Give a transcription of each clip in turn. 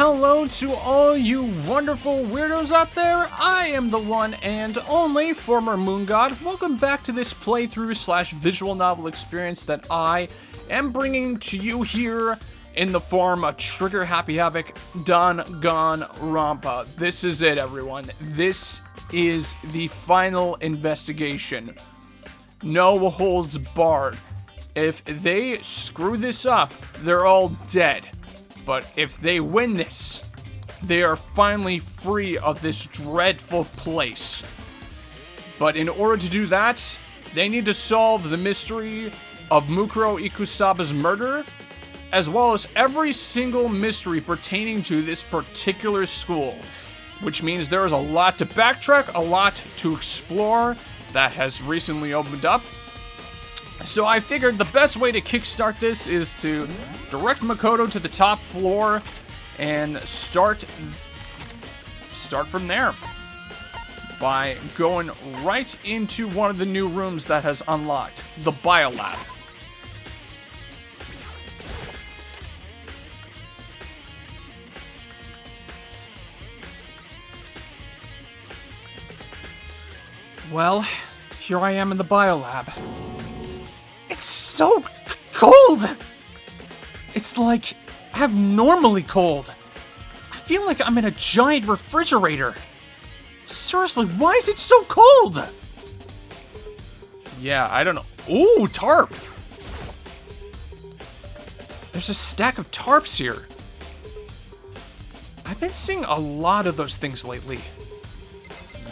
hello to all you wonderful weirdos out there. I am the one and only former Moon God. Welcome back to this playthrough slash visual novel experience that I am bringing to you here in the form of Trigger Happy Havoc Danganronpa. This is it, everyone. This is the final investigation. No holds barred. If they screw this up, they're all dead. But if they win this, they are finally free of this dreadful place. But in order to do that, they need to solve the mystery of Mukuro Ikusaba's murder, as well as every single mystery pertaining to this particular school. Which means there is a lot to backtrack, a lot to explore that has recently opened up. So I figured the best way to kickstart this is to direct Makoto to the top floor and start from there by going right into one of the new rooms that has unlocked, the Biolab. Well, here I am in the Biolab. It's so cold! It's like abnormally cold. I feel like I'm in a giant refrigerator. Seriously, why is it so cold? Yeah, I don't know. Ooh, tarp! There's a stack of tarps here. I've been seeing a lot of those things lately.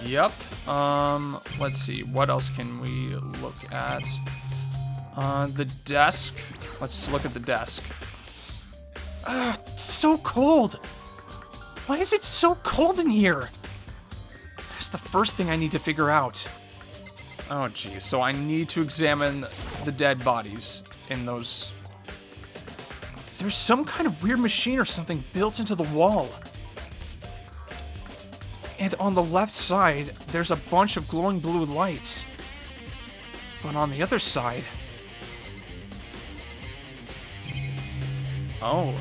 Yep. Let's see. What else can we look at? The desk. Let's look at the desk. It's so cold. Why is it so cold in here? That's the first thing I need to figure out. Oh, geez. So I need to examine the dead bodies in those. There's some kind of weird machine or something built into the wall. And on the left side, there's a bunch of glowing blue lights. But on the other side... Oh.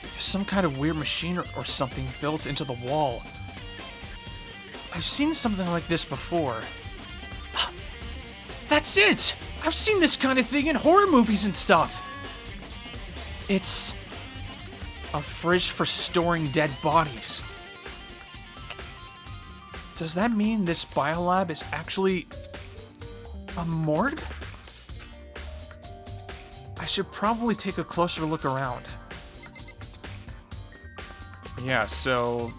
There's some kind of weird machine or something built into the wall. I've seen something like this before. That's it! I've seen this kind of thing in horror movies and stuff. It's a fridge for storing dead bodies. Does that mean this biolab is actually a morgue? I should probably take a closer look around. Yeah, so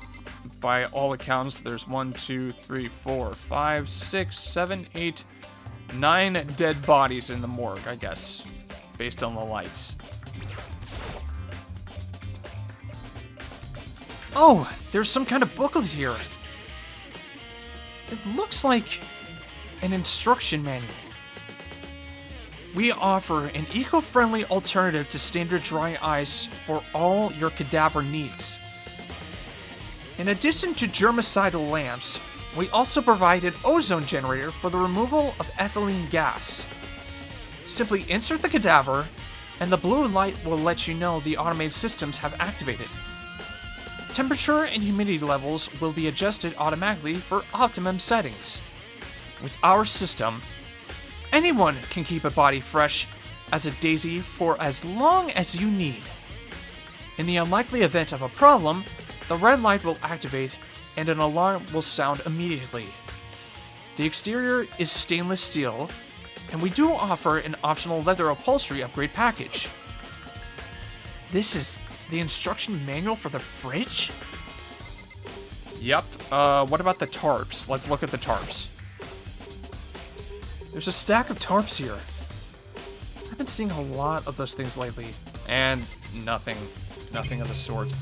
by all accounts, there's 1, 2, 3, 4, 5, 6, 7, 8, 9 dead bodies in the morgue, I guess, based on the lights. Oh, there's some kind of booklet here. It looks like an instruction manual. We offer an eco-friendly alternative to standard dry ice for all your cadaver needs. In addition to germicidal lamps, we also provide an ozone generator for the removal of ethylene gas. Simply insert the cadaver, and the blue light will let you know the automated systems have activated. Temperature and humidity levels will be adjusted automatically for optimum settings. With our system, anyone can keep a body fresh as a daisy for as long as you need. In the unlikely event of a problem, the red light will activate and an alarm will sound immediately. The exterior is stainless steel, and we do offer an optional leather upholstery upgrade package. This is the instruction manual for the fridge? Yep. What about the tarps? Let's look at the tarps. There's a stack of tarps here. I've been seeing a lot of those things lately. And nothing of the sort.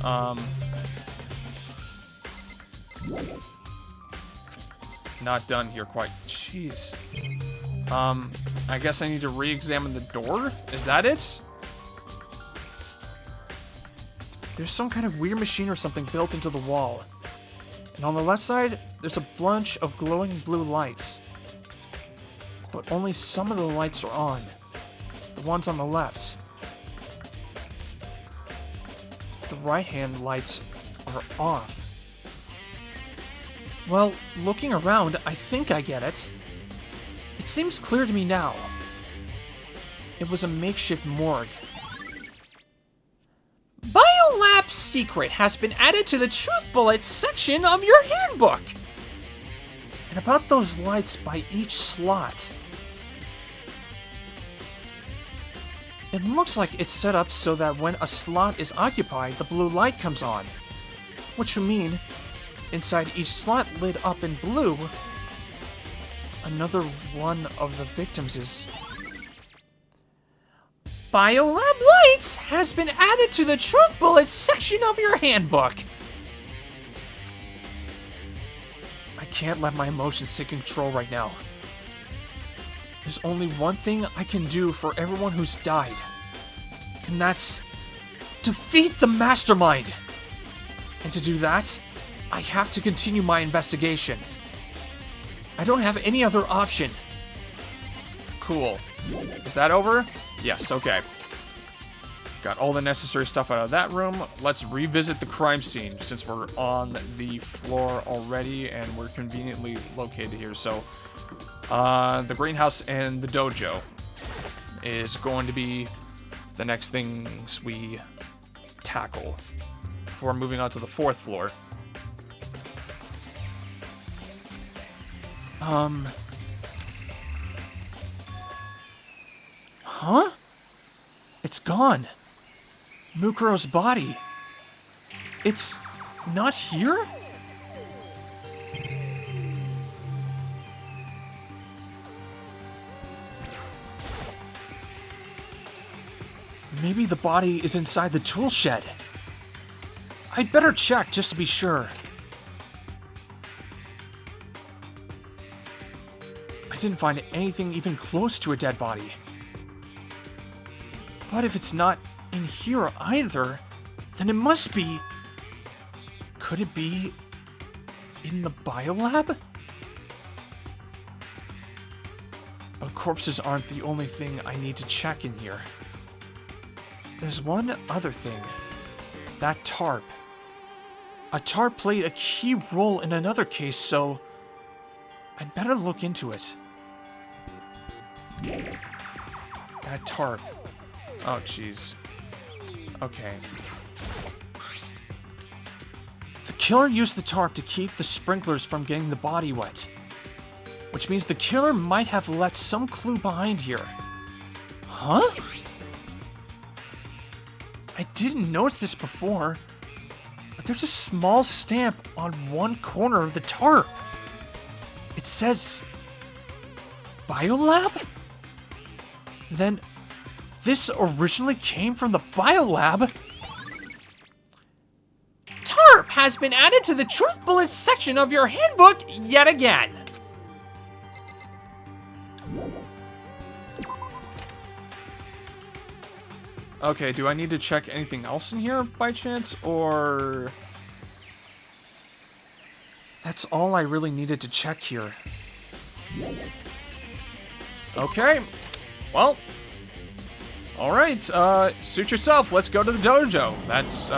Not done here quite. Jeez. I guess I need to re-examine the door? Is that it? There's some kind of weird machine or something built into the wall. And on the left side, there's a bunch of glowing blue lights. But only some of the lights are on. The ones on the left. the right-hand lights are off. Well, looking around, I think I get it. It seems clear to me now. It was a makeshift morgue. Biolab secret has been added to the Truth Bullet section of your handbook. And about those lights by each slot. It looks like it's set up so that when a slot is occupied, the blue light comes on. Which would mean, inside each slot lit up in blue, another one of the victims is... Biolab lights has been added to the Truth Bullet section of your handbook. I can't let my emotions take control right now. There's only one thing I can do for everyone who's died. And that's... defeat the mastermind! And to do that, I have to continue my investigation. I don't have any other option. Cool. Is that over? Yes, okay. Got all the necessary stuff out of that room. Let's revisit the crime scene since we're on the floor already and we're conveniently located here. So, the greenhouse and the dojo is going to be the next things we tackle before moving on to the 4th floor. Huh? It's gone. Mukuro's body. It's not here? Maybe the body is inside the tool shed. I'd better check just to be sure. I didn't find anything even close to a dead body. But if it's not in here either, then it must be... Could it be in the biolab? But corpses aren't the only thing I need to check in here. There's one other thing. That tarp. A tarp played a key role in another case, so I'd better look into it. That tarp. Oh, jeez. Okay. The killer used the tarp to keep the sprinklers from getting the body wet. Which means the killer might have left some clue behind here. Huh? I didn't notice this before, but there's a small stamp on one corner of the tarp. It says... Biolab? Then... this originally came from the biolab. TARP has been added to the Truth Bullet section of your handbook yet again. Okay, do I need to check anything else in here by chance, or... That's all I really needed to check here. Okay, well... Alright, suit yourself, let's go to the dojo. That's,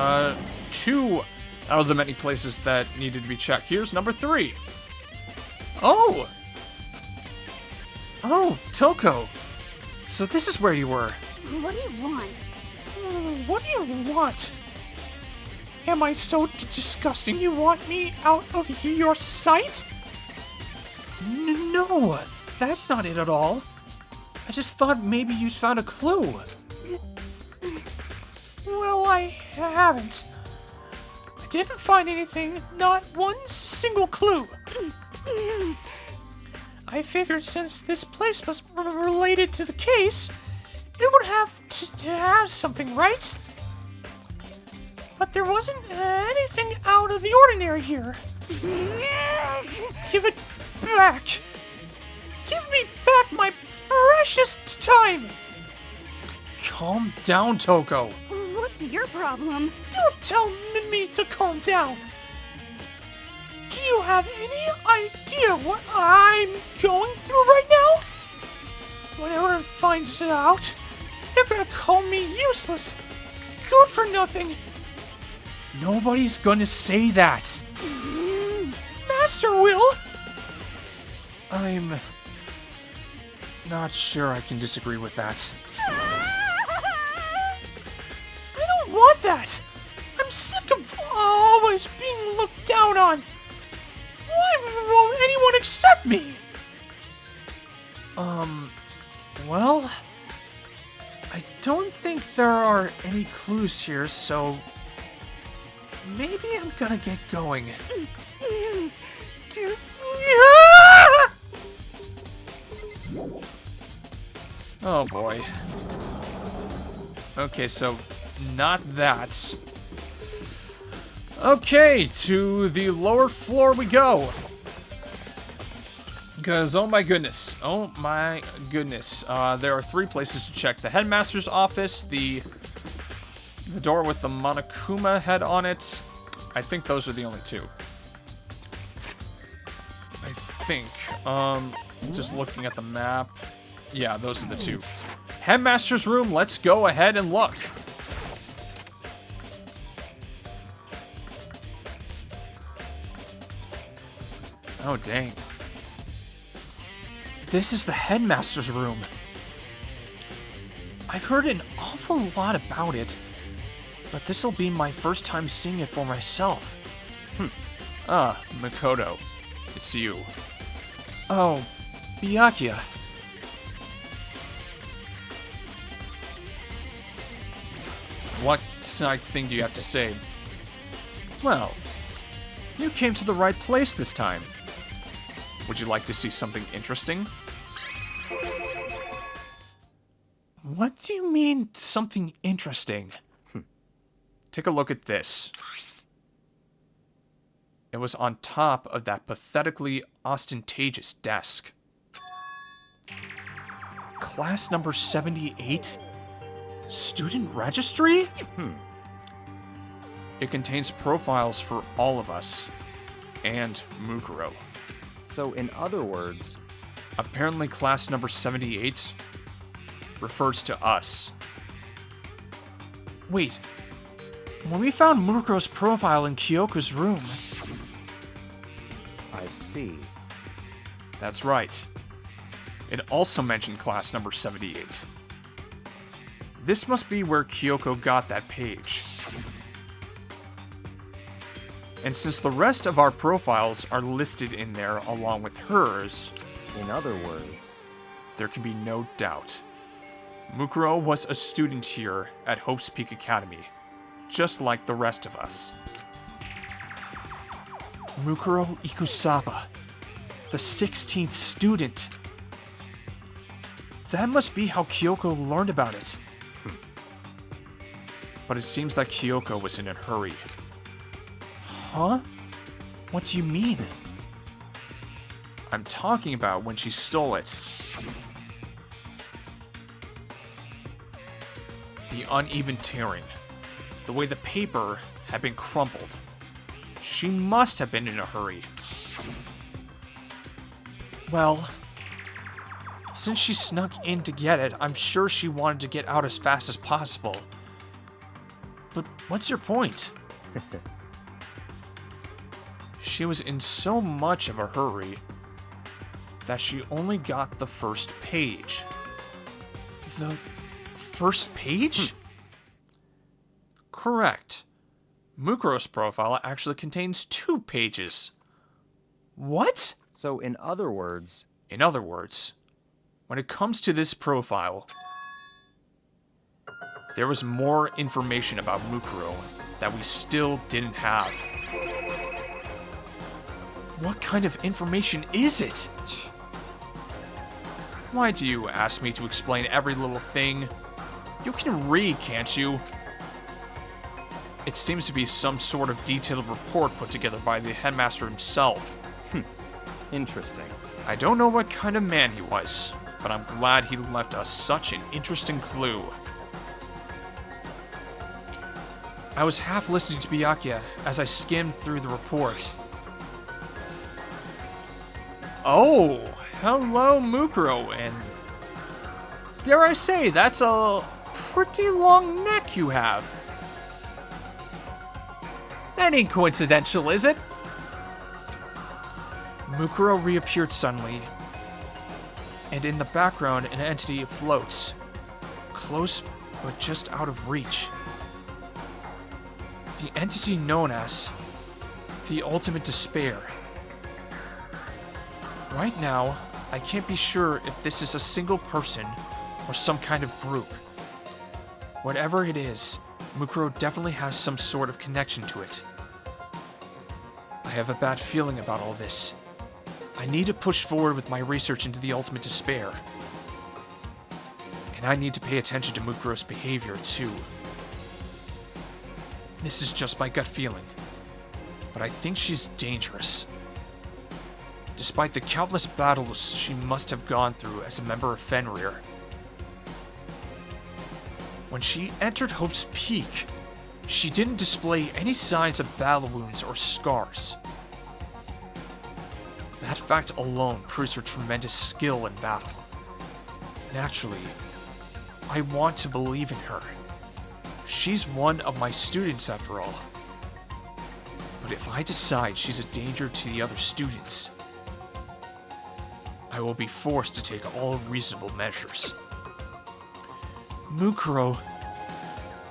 2 out of the many places that needed to be checked. Here's number 3. Oh! Oh, Toko. So this is where you were. What do you want? What do you want? Am I so disgusting you want me out of your sight? No, that's not it at all. I just thought maybe you'd found a clue. Well, I haven't. I didn't find anything, not one single clue. I figured since this place was related to the case, it would have to have something, right? But there wasn't anything out of the ordinary here. Give it back. Give me back my precious time. Calm down, Toko. What's your problem? Don't tell me to calm down. Do you have any idea what I'm going through right now? When everyone finds out, they're gonna call me useless, good for nothing, Nobody's gonna say that. Master will. I'm not sure I can disagree with that. I don't want that. I'm sick of always being looked down on. Why won't anyone accept me? Well, I don't think there are any clues here, so maybe I'm gonna get going. Oh boy. Okay, so not that. Okay, to the lower floor we go. Because, oh my goodness, there are 3 places to check. The headmaster's office, the door with the Monokuma head on it. I think those are the only 2. I think, just looking at the map. Yeah, those are the 2. Headmaster's room, let's go ahead and look. Oh, dang. This is the headmaster's room. I've heard an awful lot about it, but this'll be my first time seeing it for myself. Ah, Makoto. It's you. Oh, Byakuya. What thing do you have to say? Well, you came to the right place this time. Would you like to see something interesting? What do you mean, something interesting? Take a look at this. It was on top of that pathetically ostentatious desk. Class number 78? Student registry? It contains profiles for all of us. And Mukuro. So, in other words, apparently class number 78 refers to us. Wait, when we found Mukuro's profile in Kyoko's room... I see. That's right. It also mentioned class number 78. This must be where Kyoko got that page. And since the rest of our profiles are listed in there along with hers... In other words... There can be no doubt. Mukuro was a student here at Hope's Peak Academy, just like the rest of us. Mukuro Ikusaba, the 16th student. That must be how Kyoko learned about it. But it seems that Kyoko was in a hurry. Huh? What do you mean? I'm talking about when she stole it. The uneven tearing. The way the paper had been crumpled. She must have been in a hurry. Well, since she snuck in to get it, I'm sure she wanted to get out as fast as possible. But what's your point? She was in so much of a hurry that she only got the first page. The first page? Correct. Mukuro's profile actually contains 2 pages. What? So, in other words... In other words, when it comes to this profile, there was more information about Mukuro that we still didn't have. What kind of information is it? Why do you ask me to explain every little thing? You can read, can't you? It seems to be some sort of detailed report put together by the headmaster himself. Interesting. I don't know what kind of man he was, but I'm glad he left us such an interesting clue. I was half listening to Byakuya as I skimmed through the report. Oh, hello Mukuro, and dare I say, that's a pretty long neck you have. That ain't coincidental, is it? Mukuro reappeared suddenly, and in the background, an entity floats, close but just out of reach. The entity known as the Ultimate Despair. Right now, I can't be sure if this is a single person or some kind of group. Whatever it is, Mukuro definitely has some sort of connection to it. I have a bad feeling about all this. I need to push forward with my research into the Ultimate Despair. And I need to pay attention to Mukuro's behavior, too. This is just my gut feeling, but I think she's dangerous. Despite the countless battles she must have gone through as a member of Fenrir. When she entered Hope's Peak, she didn't display any signs of battle wounds or scars. That fact alone proves her tremendous skill in battle. Naturally, I want to believe in her. She's one of my students after all. But if I decide she's a danger to the other students, I will be forced to take all reasonable measures. Mukuro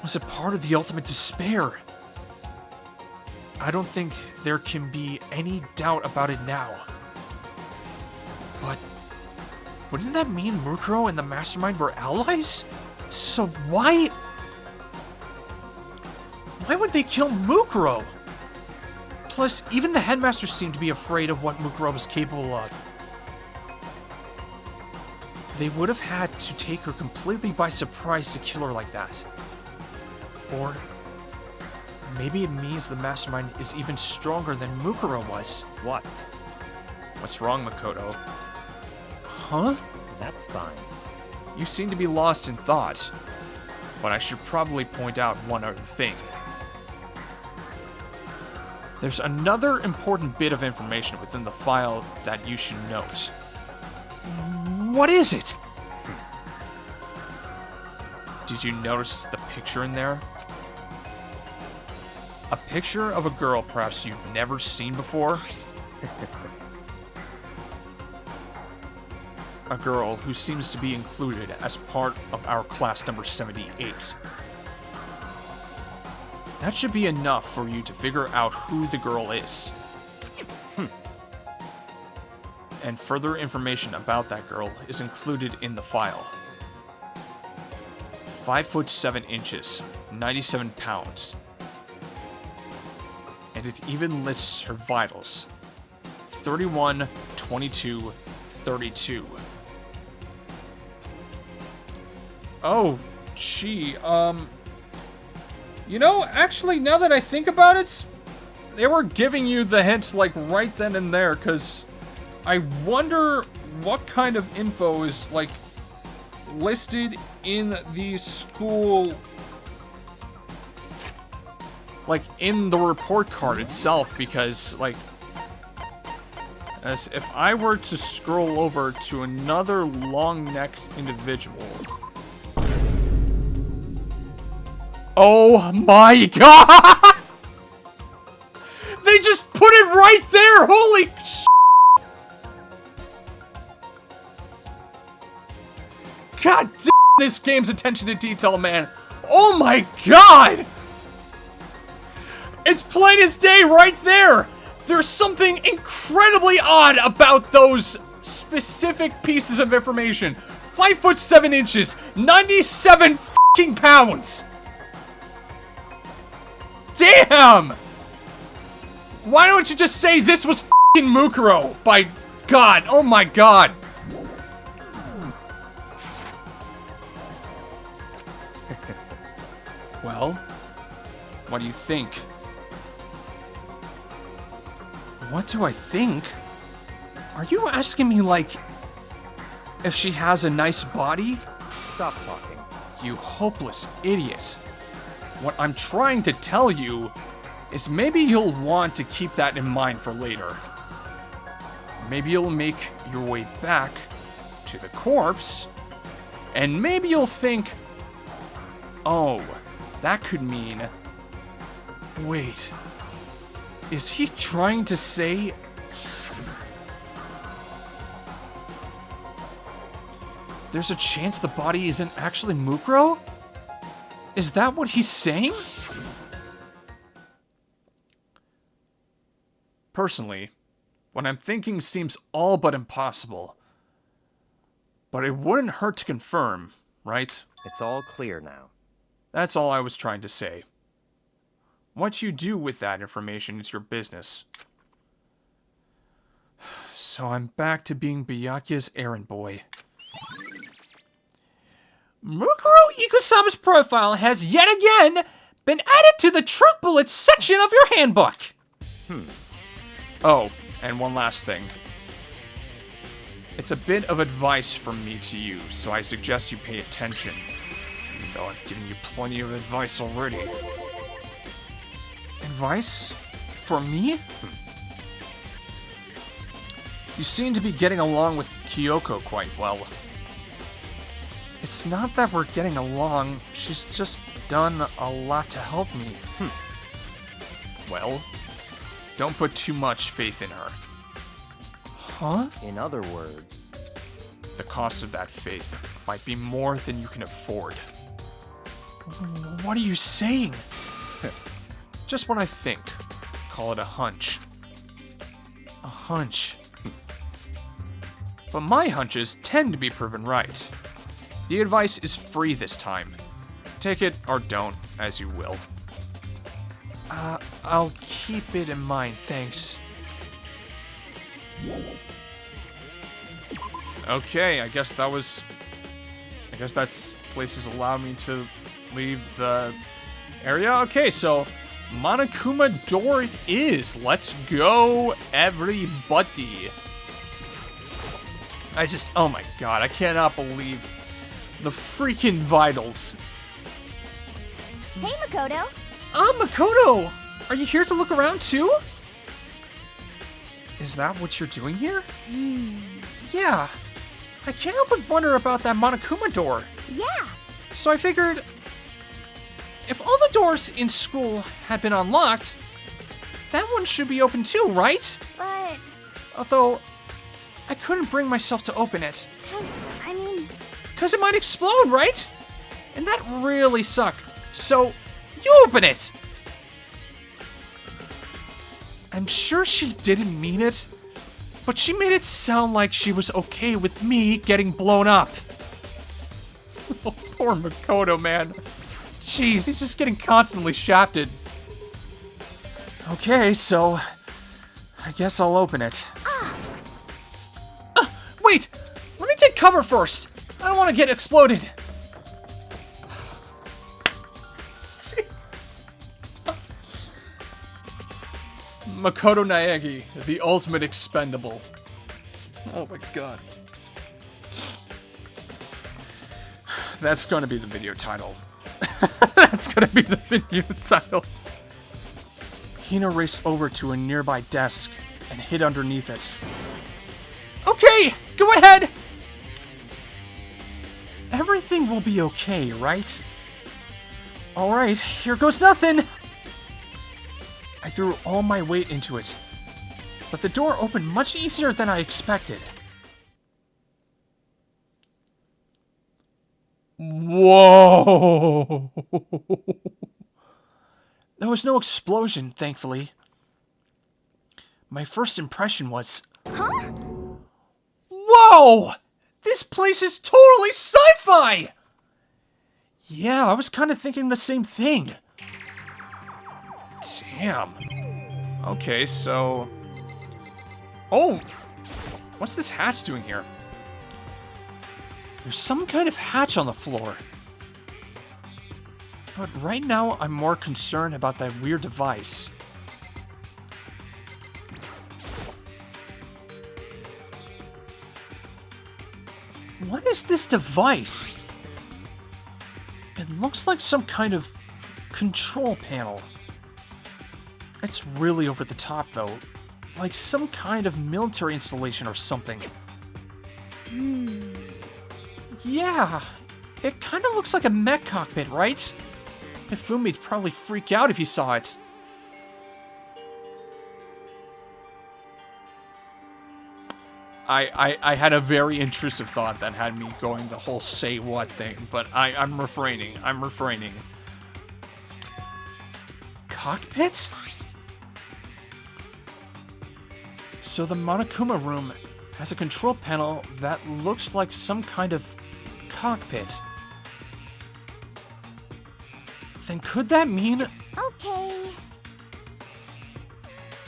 was a part of the Ultimate Despair. I don't think there can be any doubt about it now. But wouldn't that mean Mukuro and the mastermind were allies? So why would they kill Mukuro? Plus, even the headmaster seemed to be afraid of what Mukuro was capable of. They would have had to take her completely by surprise to kill her like that. Or maybe it means the mastermind is even stronger than Mukuro was. What? What's wrong, Makoto? Huh? That's fine. You seem to be lost in thought, but I should probably point out one other thing. There's another important bit of information within the file that you should note. What is it? Did you notice the picture in there? A picture of a girl perhaps you've never seen before? A girl who seems to be included as part of our class number 78. That should be enough for you to figure out who the girl is. And further information about that girl is included in the file. 5 foot 7 inches, 97 pounds. And it even lists her vitals. 31, 22, 32. Oh, gee, you know, actually, now that I think about it, they were giving you the hints, like, right then and there, because I wonder what kind of info is, like, listed in the school, like, in the report card itself, because, like, as if I were to scroll over to another long-necked individual. Oh my god! They just put it right there! Holy sh**! God damn this game's attention to detail, man. Oh my god! It's plain as day right there! There's something incredibly odd about those specific pieces of information. 5 foot 7 inches, 97 fucking pounds! Damn! Why don't you just say this was fucking Mukuro? By God, oh my god. Well, what do you think? What do I think? Are you asking me, like, if she has a nice body? Stop talking. You hopeless idiot. What I'm trying to tell you is maybe you'll want to keep that in mind for later. Maybe you'll make your way back to the corpse, and maybe you'll think, oh, that could mean... Wait, Is he trying to say... there's a chance the body isn't actually Mukuro? Is that what he's saying? Personally, what I'm thinking seems all but impossible. But it wouldn't hurt to confirm, right? It's all clear now. That's all I was trying to say. What you do with that information is your business. So I'm back to being Byakuya's errand boy. Mukuro Ikusama's profile has yet again been added to the truck bullets section of your handbook. Oh, and one last thing. It's a bit of advice from me to you, so I suggest you pay attention. Even though I've given you plenty of advice already. Advice? For me? You seem to be getting along with Kyoko quite well. It's not that we're getting along, she's just done a lot to help me. Well, don't put too much faith in her. Huh? In other words, the cost of that faith might be more than you can afford. What are you saying? Just what I think. Call it a hunch. A hunch. But my hunches tend to be proven right. The advice is free this time. Take it or don't, as you will. I'll keep it in mind, thanks. Okay, I guess that's places allow me to leave the area. Okay, so Monokuma door it is. Let's go, everybody. Oh my god, I cannot believe the freaking vitals. Hey, Makoto. Makoto! Are you here to look around too? Is that what you're doing here? Yeah. I can't help but wonder about that Monokuma door. Yeah. So I figured, if all the doors in school had been unlocked, that one should be open too, right? But... although, I couldn't bring myself to open it. Because it might explode, right? And that really suck. So, you open it! I'm sure she didn't mean it, but she made it sound like she was okay with me getting blown up. Oh, poor Makoto, man. Jeez, he's just getting constantly shafted. Okay, so I guess I'll open it. Wait! Let me take cover first! I don't want to get exploded. Makoto Naegi, the ultimate expendable. Oh my god. That's gonna be the video title. That's gonna be the video title. Hina raced over to a nearby desk and hid underneath it. Okay, go ahead! Everything will be okay, right? Alright, here goes nothing! I threw all my weight into it, but the door opened much easier than I expected. Whoa! There was no explosion, thankfully. My first impression was... Huh? Whoa! This place is totally sci-fi! Yeah, I was kind of thinking the same thing. Damn. Okay, so... oh! What's this hatch doing here? There's some kind of hatch on the floor. But right now, I'm more concerned about that weird device. What is this device? It looks like some kind of control panel. It's really over the top, though. Like some kind of military installation or something. Yeah, it kind of looks like a mech cockpit, right? Fumi'd probably freak out if he saw it. I had a very intrusive thought that had me going the whole say what thing, but I'm refraining. I'm refraining. Cockpit? So the Monokuma room has a control panel that looks like some kind of cockpit. Then could that mean... Okay.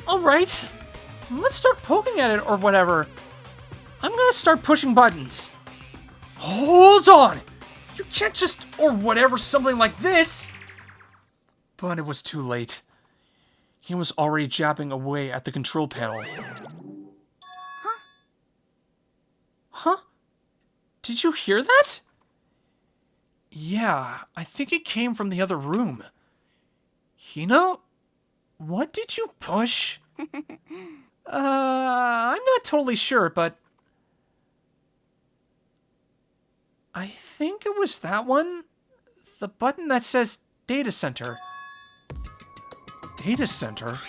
Alright, let's start poking at it or whatever. I'm gonna start pushing buttons. Hold on! You can't just or whatever something like this! But it was too late. He was already jabbing away at the control panel. Huh? Did you hear that? Yeah, I think it came from the other room. Hina? What did you push? I'm not totally sure, but... I think it was that one. The button that says Data Center. Data Center?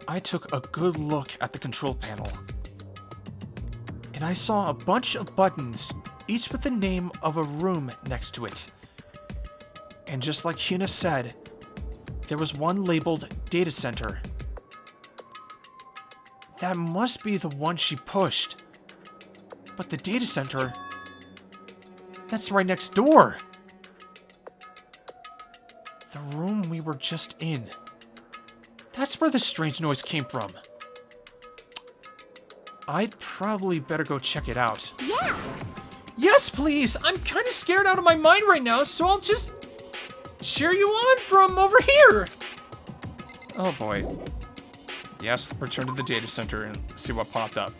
I took a good look at the control panel. And I saw a bunch of buttons, each with the name of a room next to it. And just like Hina said, there was one labeled Data Center. That must be the one she pushed. But the Data Center... that's right next door! The room we were just in. That's where the strange noise came from. I'd probably better go check it out. Yeah! Yes, please! I'm kind of scared out of my mind right now, so I'll just... cheer you on from over here! Oh boy. Yes, return to the data center and see what popped up.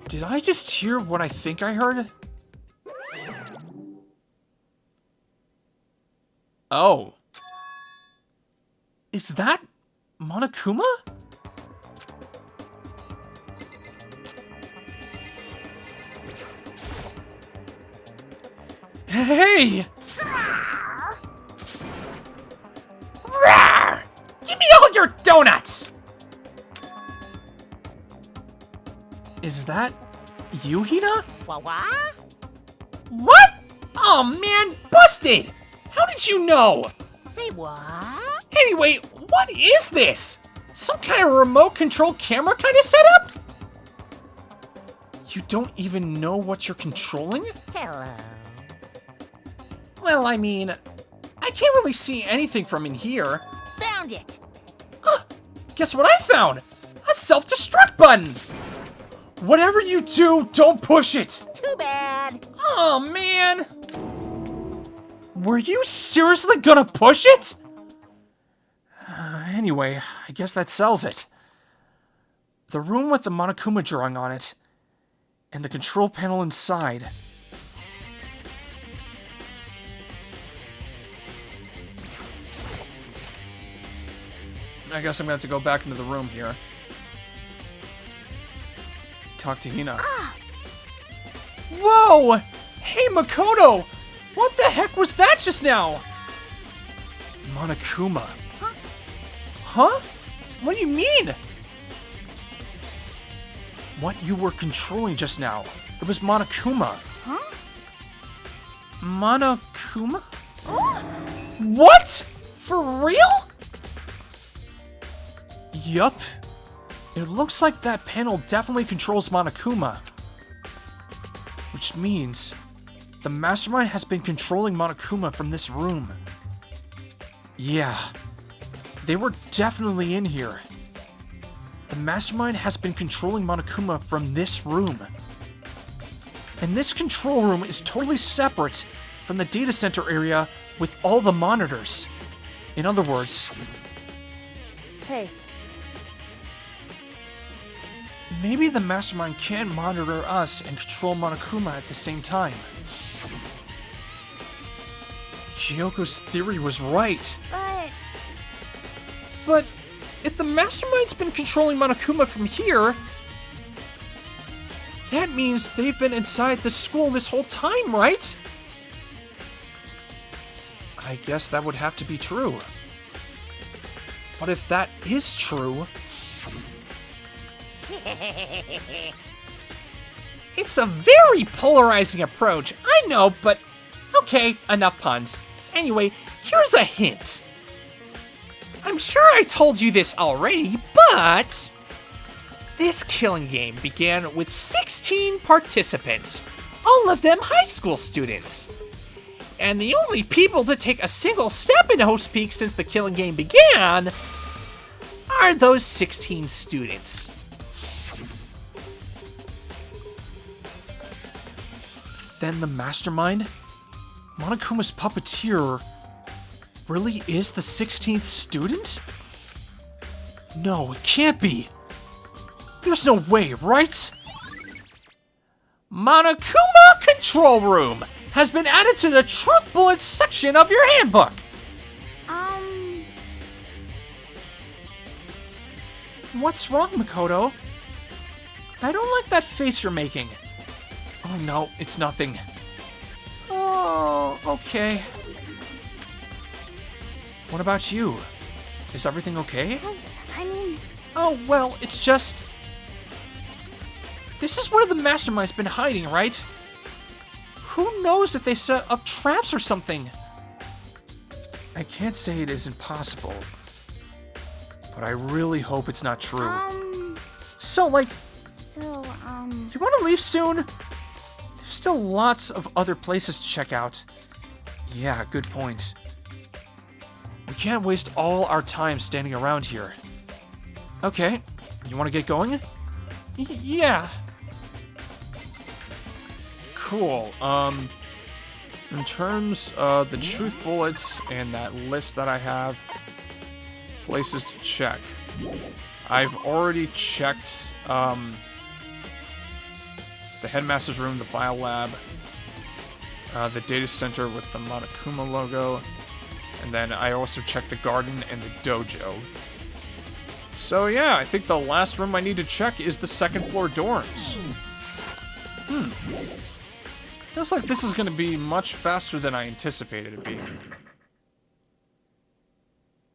Did I just hear what I think I heard? Oh. Is that Monokuma? Hey! Rawr! Give me all your donuts! Is that you, Hina? What? What? Oh man, busted! How did you know? Say what? Anyway, what is this? Some kind of remote control camera kind of setup? You don't even know what you're controlling? Hello. Well, I mean, I can't really see anything from in here. Found it. Huh, guess what I found? A self-destruct button! Whatever you do, don't push it! Too bad. Oh, man! Were you seriously gonna push it? Anyway, I guess that sells it. The room with the Monokuma drawing on it, and the control panel inside. I guess I'm gonna have to go back into the room here. Talk to Hina. Whoa! Hey, Makoto! What the heck was that just now? Monokuma. Huh? What do you mean? What you were controlling just now. It was Monokuma. Huh? Monokuma? What? For real? Yup. It looks like that panel definitely controls Monokuma. Which means the mastermind has been controlling Monokuma from this room. Yeah, they were definitely in here. The mastermind has been controlling Monokuma from this room. And this control room is totally separate from the data center area with all the monitors. In other words... Hey. Maybe the mastermind can monitor us and control Monokuma at the same time. Kyoko's theory was right. But if the mastermind's been controlling Monokuma from here, that means they've been inside the school this whole time, right? I I guess that would have to be true. But if that is true... It's a very polarizing approach, I know, but... Okay, enough puns. Anyway, here's a hint. I'm sure I told you this already, but... This killing game began with 16 participants, all of them high school students. And the only people to take a single step into Host Peak since the killing game began are those 16 students. Then the mastermind, Monokuma's puppeteer, really is the 16th student? No, it can't be. There's no way, right? Monokuma Control Room has been added to the Truth Bullets section of your handbook. What's wrong, Makoto? I don't like that face you're making. Oh no, it's nothing. Oh, okay. What about you? Is everything okay? Oh, well, it's just... This is where the mastermind's been hiding, right? Who knows if they set up traps or something? I can't say it isn't possible, but I really hope it's not true. So, you want to leave soon? There's still lots of other places to check out. Yeah, good point. We can't waste all our time standing around here. Okay, you want to get going? Yeah. Cool. In terms of the truth bullets and that list that I have, places to check. I've already checked the headmaster's room, the bio lab, the data center with the Monokuma logo, and then I also checked the garden and the dojo. So yeah, I think the last room I need to check is the second floor dorms. Feels like this is going to be much faster than I anticipated it being.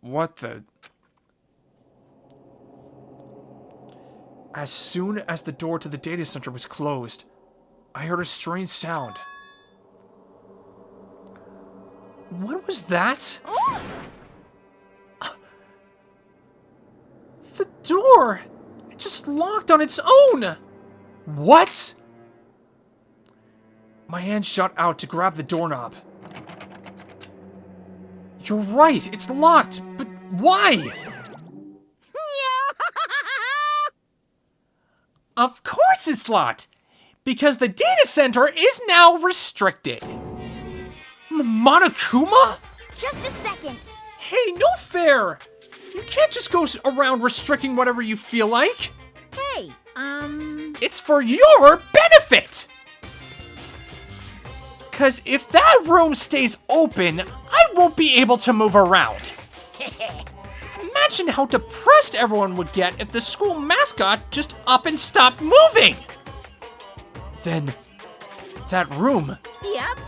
What the... As soon as the door to the data center was closed, I heard a strange sound. What was that? The door! It just locked on its own! What? My hand shot out to grab the doorknob. You're right, it's locked, but why? Of course it's locked! Because the data center is now restricted. Monokuma? Just a second. Hey, no fair! You can't just go around restricting whatever you feel like. Hey, It's for your benefit! Because if that room stays open, I won't be able to move around. Imagine how depressed everyone would get if the school mascot just up and stopped moving. Then, that room, Yep.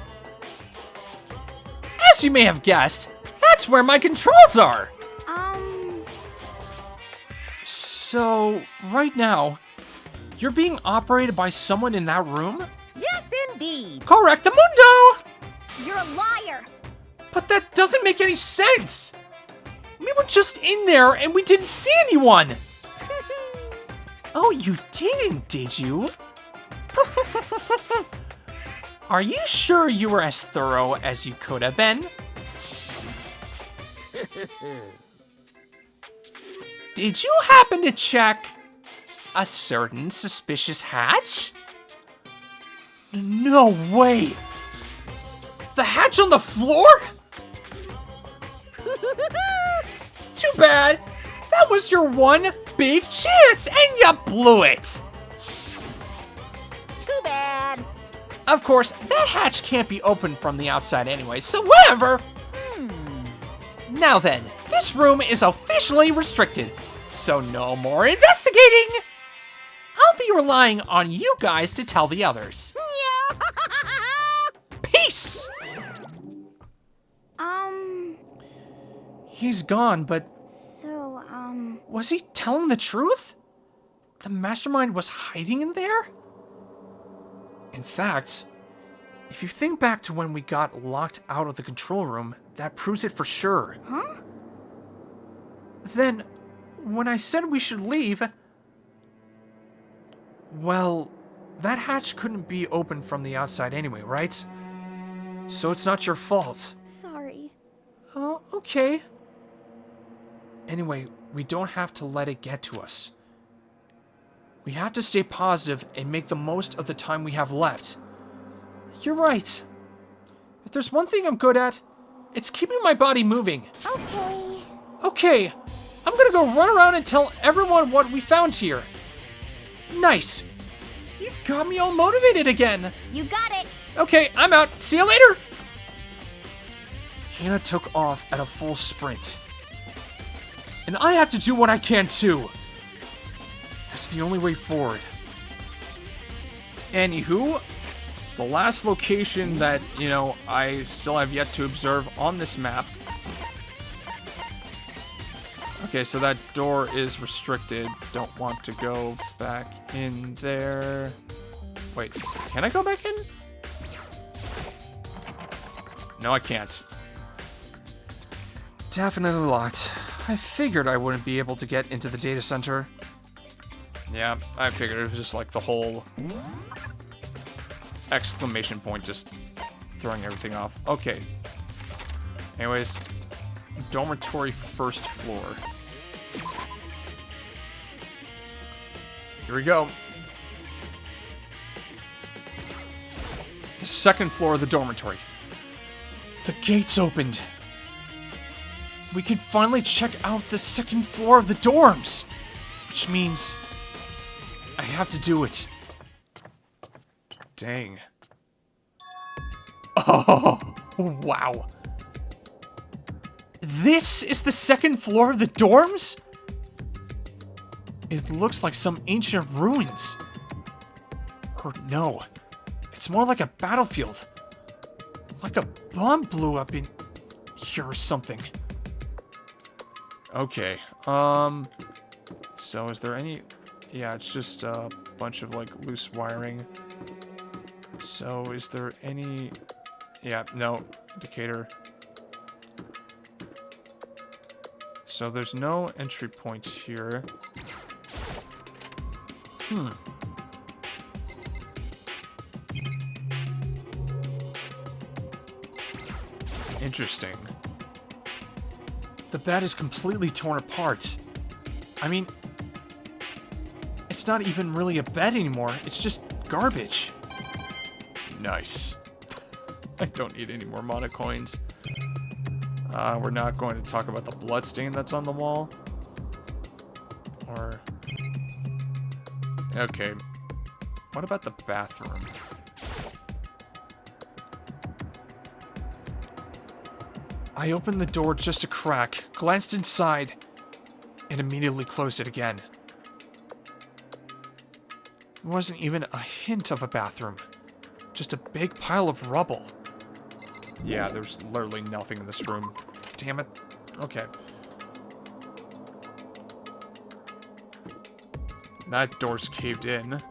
as you may have guessed, that's where my controls are. So, right now, you're being operated by someone in that room? Yes, indeed. Correctamundo! You're a liar. But that doesn't make any sense. We were just in there and we didn't see anyone. Oh, you didn't, did you? Are you sure you were as thorough as you could have been? Did you happen to check a certain suspicious hatch? No way! The hatch on the floor? Too bad. That was your one big chance and you blew it. Too bad. Of course, that hatch can't be opened from the outside anyway, so whatever. Now then, this room is officially restricted, so no more investigating. I'll be relying on you guys to tell the others. Peace! He's gone, but So, was he telling the truth? The mastermind was hiding in there? In fact, if you think back to when we got locked out of the control room, that proves it for sure. huh? Then, when I said we should leave, well, that hatch couldn't be opened from the outside anyway, right? So it's not your fault. Sorry. Oh, okay. Anyway, we don't have to let it get to us. We have to stay positive and make the most of the time we have left. You're right. If there's one thing I'm good at, it's keeping my body moving. Okay. Okay, I'm gonna go run around and tell everyone what we found here. Nice. You've got me all motivated again. You got it. Okay, I'm out. See you later. Hina took off at a full sprint. And I have to do what I can too. That's the only way forward. Anywho, the last location that, I still have yet to observe on this map. Okay, so that door is restricted. Don't want to go back in there. Wait, can I go back in? No, I can't. Definitely locked. I figured I wouldn't be able to get into the data center. Yeah, I figured it was just like the whole exclamation point just throwing everything off. Okay. Anyways, dormitory first floor. Here we go. The second floor of the dormitory. The gates opened. We can finally check out the second floor of the dorms. Which means I have to do it. Dang. Oh, wow. This is the second floor of the dorms? It looks like some ancient ruins. Or no, it's more like a battlefield. Like a bomb blew up in here or something. Okay, so is there any... Yeah, it's just a bunch of, like, loose wiring. So is there any... Yeah, no, indicator. So there's no entry points here. Interesting. The bed is completely torn apart. I mean, it's not even really a bed anymore. It's just garbage. Nice. I don't need any more mana coins. We're not going to talk about the bloodstain that's on the wall. Or... Okay. What about the bathroom? I opened the door just a crack, glanced inside, and immediately closed it again. There wasn't even a hint of a bathroom. Just a big pile of rubble. Yeah, there's literally nothing in this room. Damn it. Okay. That door's caved in.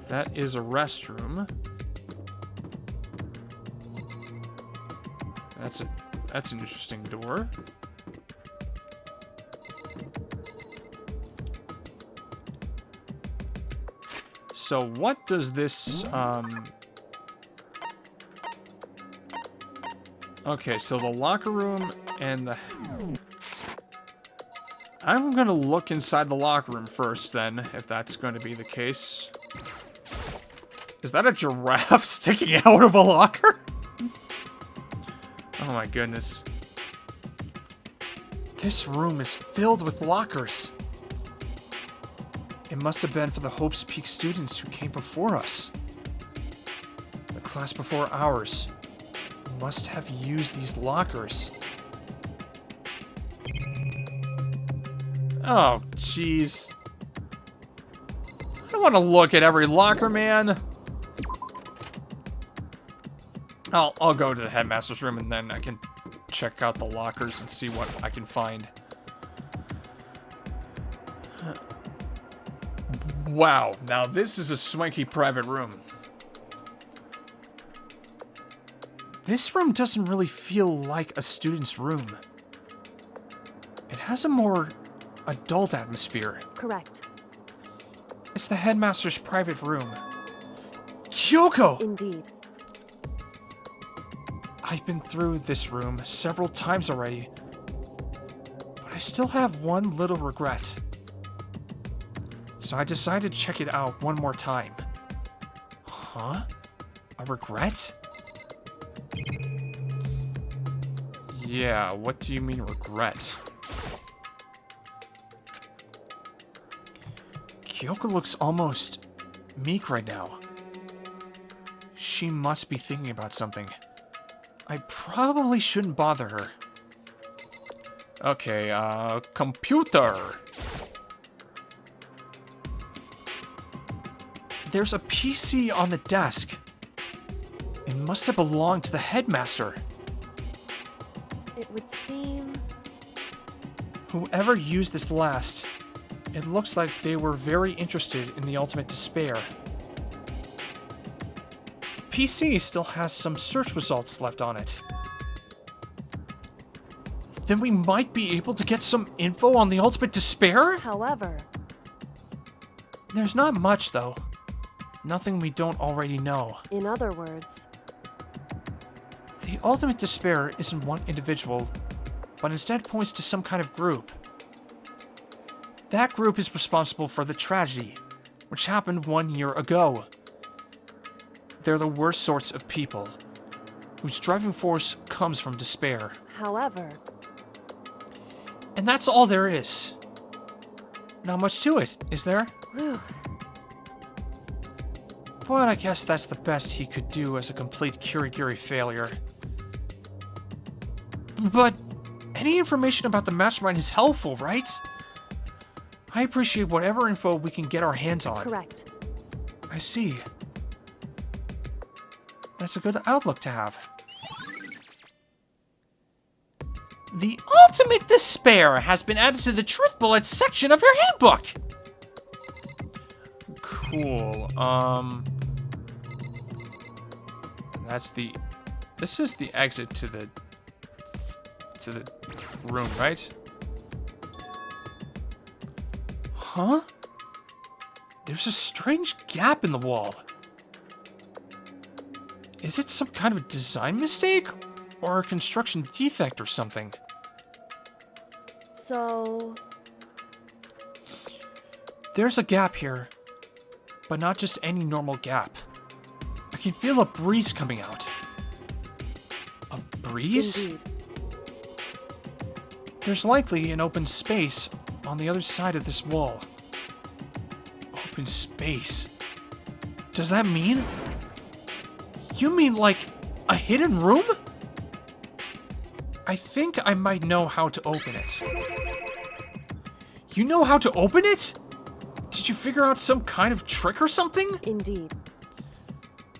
That is a restroom. That's an interesting door. So what does this, Okay, so the locker room and the... I'm gonna look inside the locker room first, then, if that's going to be the case. Is that a giraffe sticking out of a locker? Oh my goodness. This room is filled with lockers. It must have been for the Hope's Peak students who came before us. The class before ours must have used these lockers. Oh, jeez. I don't want to look at every locker, man. I'll go to the headmaster's room and then I can check out the lockers and see what I can find. Wow, now this is a swanky private room. This room doesn't really feel like a student's room. It has a more adult atmosphere. Correct. It's the headmaster's private room. Kyoko! Indeed. I've been through this room several times already, but I still have one little regret. So I decided to check it out one more time. Huh? A regret? Yeah, what do you mean regret? Kyoko looks almost meek right now. She must be thinking about something. I probably shouldn't bother her. Okay, computer. There's a PC on the desk. It must have belonged to the headmaster. It would seem... Whoever used this last, it looks like they were very interested in the ultimate despair. The PC still has some search results left on it. Then we might be able to get some info on the ultimate despair? However... There's not much, though. Nothing we don't already know. In other words... The ultimate despair isn't one individual, but instead points to some kind of group. That group is responsible for the tragedy, which happened 1 year ago. They're the worst sorts of people, whose driving force comes from despair. However... And that's all there is. Not much to it, is there? Whew. But I guess that's the best he could do as a complete Kirigiri failure. But any information about the mastermind is helpful, right? I appreciate whatever info we can get our hands on. Correct. I see. That's a good outlook to have. The ultimate despair has been added to the truth bullets section of your handbook. Cool. This is the exit to the room, right? Huh? There's a strange gap in the wall. Is it some kind of design mistake? Or a construction defect or something? So... There's a gap here, but not just any normal gap. I can feel a breeze coming out. A breeze? Indeed. There's likely an open space on the other side of this wall. Open space? Does that mean? You mean like a hidden room? I think I might know how to open it. You know how to open it? Did you figure out some kind of trick or something? Indeed.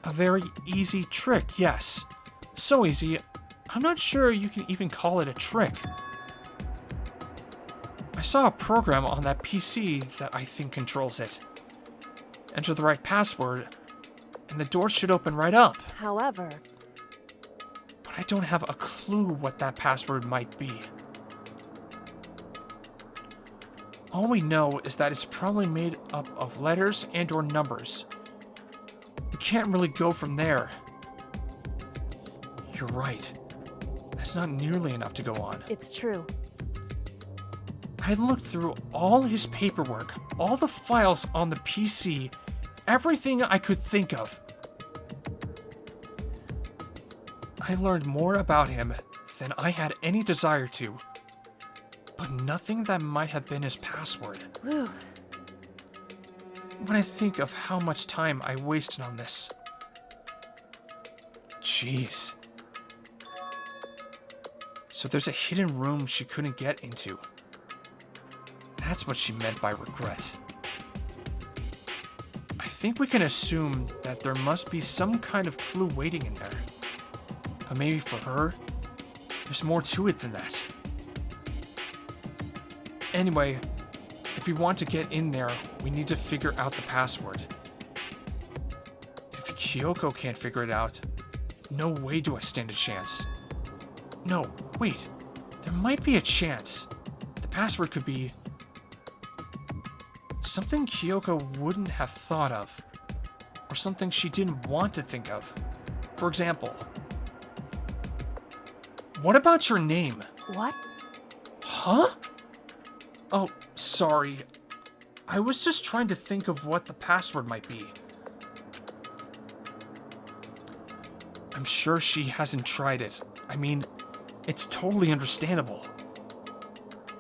A very easy trick, yes. So easy, I'm not sure you can even call it a trick. I saw a program on that PC that I think controls it. Enter the right password, and the door should open right up. However... But I don't have a clue what that password might be. All we know is that it's probably made up of letters and or numbers. We can't really go from there. You're right. That's not nearly enough to go on. It's true. I looked through all his paperwork, all the files on the PC, everything I could think of. I learned more about him than I had any desire to, but nothing that might have been his password. Whew. When I think of how much time I wasted on this. Jeez. So there's a hidden room she couldn't get into. That's what she meant by regret. I think we can assume that there must be some kind of clue waiting in there. But maybe for her, there's more to it than that. Anyway, if we want to get in there, we need to figure out the password. If Kyoko can't figure it out, no way do I stand a chance. No, wait. There might be a chance. The password could be something Kyoko wouldn't have thought of, or something she didn't want to think of. For example, what about your name? What? Huh? Oh, sorry. I was just trying to think of what the password might be. I'm sure she hasn't tried it. I mean, it's totally understandable.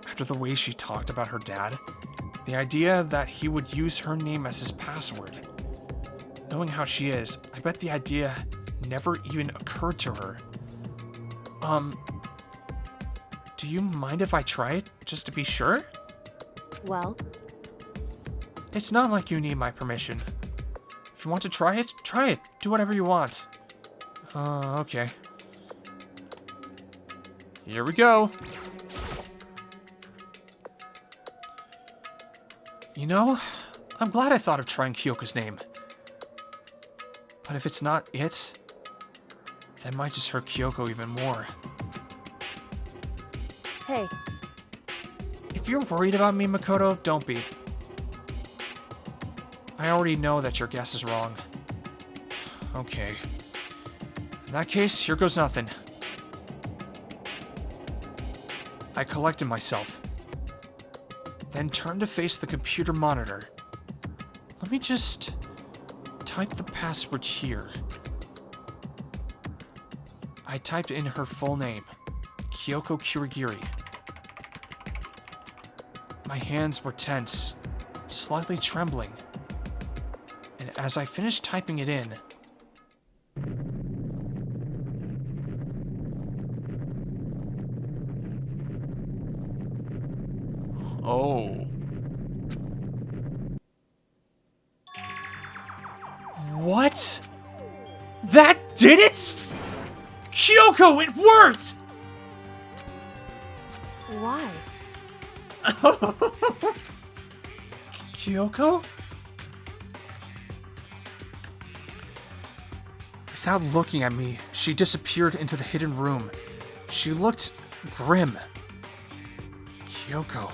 After the way she talked about her dad, the idea that he would use her name as his password. Knowing how she is, I bet the idea never even occurred to her. Do you mind if I try it, just to be sure? Well, It's not like you need my permission. If you want to try it, try it. Do whatever you want. Okay. Here we go. You know, I'm glad I thought of trying Kyoko's name. But if it's not it, that might just hurt Kyoko even more. hey, If you're worried about me, Makoto, don't be. I already know that your guess is wrong. Okay. In that case, here goes nothing. I collected myself, then turned to face the computer monitor. Let me just type the password here. I typed in her full name, Kyoko Kurigiri. My hands were tense, slightly trembling, and as I finished typing it in, oh. What? That did it? Kyoko, it worked! why? Kyoko? Without looking at me, she disappeared into the hidden room. She looked grim. Kyoko.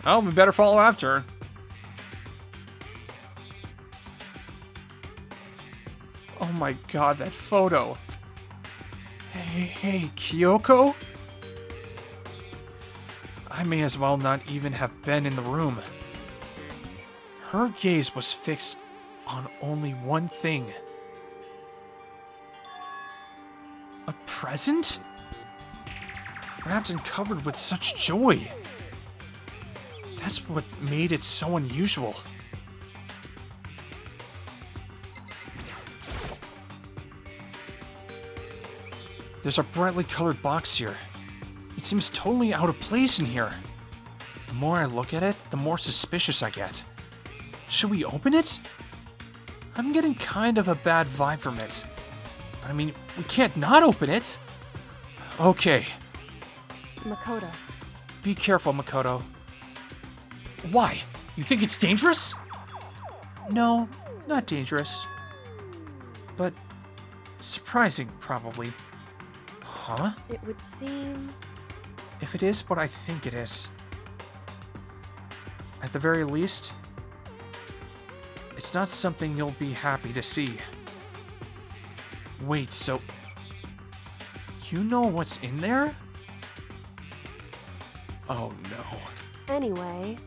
Oh, we better follow after her. Oh my god, that photo. Hey, Kyoko? I may as well not even have been in the room. Her gaze was fixed on only one thing. A present? Wrapped and covered with such joy. That's what made it so unusual. There's a brightly colored box here. It seems totally out of place in here. The more I look at it, the more suspicious I get. Should we open it? I'm getting kind of a bad vibe from it. But I mean, we can't not open it. Okay. Makoto. Be careful, Makoto. Why? You think it's dangerous? No, not dangerous. But surprising, probably. Huh? It would seem... If it is what I think it is, at the very least, it's not something you'll be happy to see. Wait, so you know what's in there? Oh no. Anyway,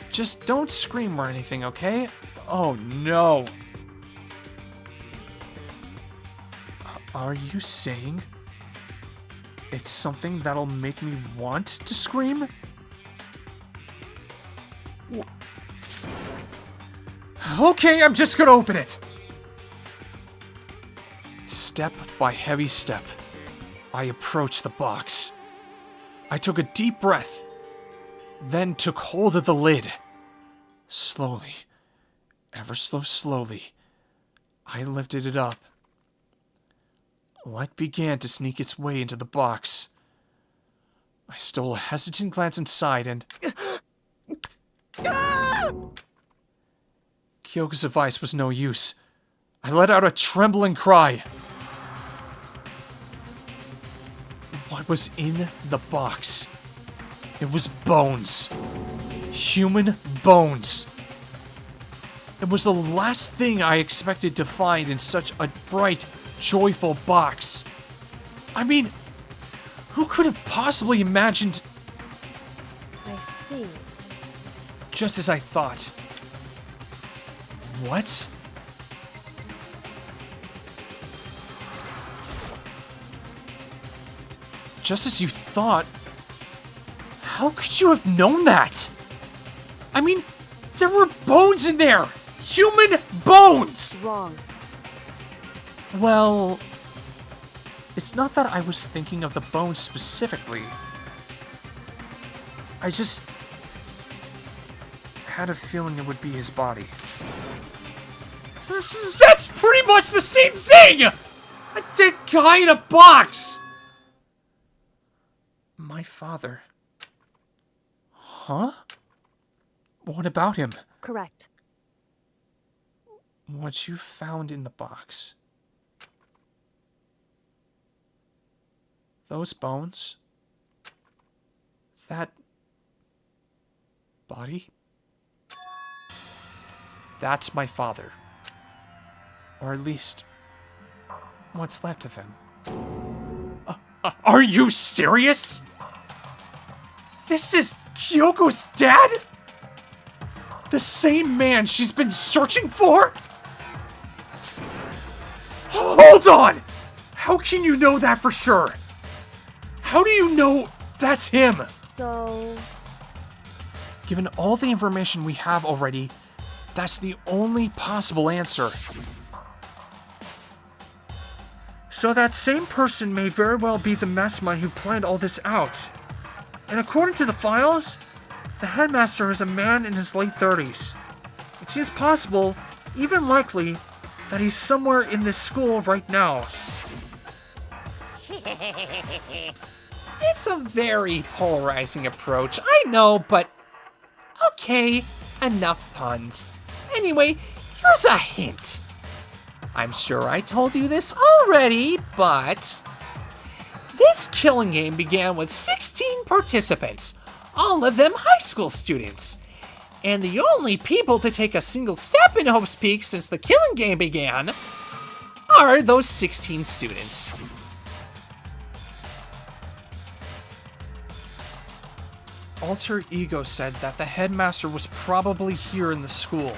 Just don't scream or anything, okay? Oh no. Are you saying it's something that'll make me want to scream? Okay, I'm just gonna open it. Step by heavy step, I approached the box. I took a deep breath, then took hold of the lid. Slowly, ever so slowly, I lifted it up. light began to sneak its way into the box. I stole a hesitant glance inside and... Kyoko's advice was no use. I let out a trembling cry. What was in the box? It was bones. Human bones. It was the last thing I expected to find in such a bright, joyful box. I mean, who could have possibly imagined... I see. Just as I thought. What? Just as you thought? How could you have known that? I mean, there were bones in there! Human bones! Wrong. Well, it's not that I was thinking of the bones specifically. I just had a feeling it would be his body. That's pretty much the same thing! A dead guy in a box! My father. Huh? What about him? Correct. What you found in the box. Those bones. That body. That's my father. Or at least, what's left of him. Are you serious? This is Kyoko's dad? The same man she's been searching for? Hold on! How can you know that for sure? How do you know that's him? So... Given all the information we have already, that's the only possible answer. So that same person may very well be the mastermind who planned all this out. And according to the files, the headmaster is a man in his late 30s. It seems possible, even likely, that he's somewhere in this school right now. It's a very polarizing approach, I know, but... Okay, enough puns. Anyway, here's a hint. I'm sure I told you this already, but... This killing game began with 16 participants, all of them high school students. And the only people to take a single step in Hope's Peak since the killing game began are those 16 students. Alter Ego said that the headmaster was probably here in the school.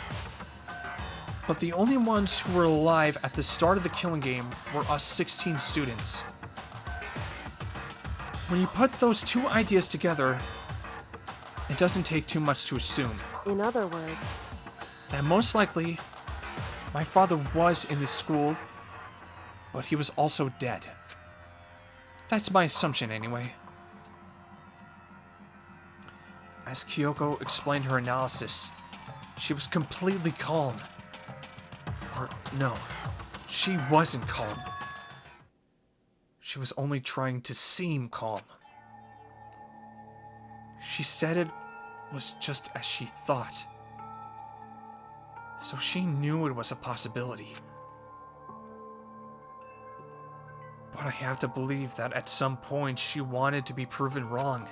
But the only ones who were alive at the start of the killing game were us 16 students. When you put those two ideas together, it doesn't take too much to assume. In other words... that most likely, my father was in this school, but he was also dead. That's my assumption anyway. As Kyoko explained her analysis, she was completely calm. Or, no, she wasn't calm. She was only trying to seem calm. She said it was just as she thought. So she knew it was a possibility. But I have to believe that at some point she wanted to be proven wrong.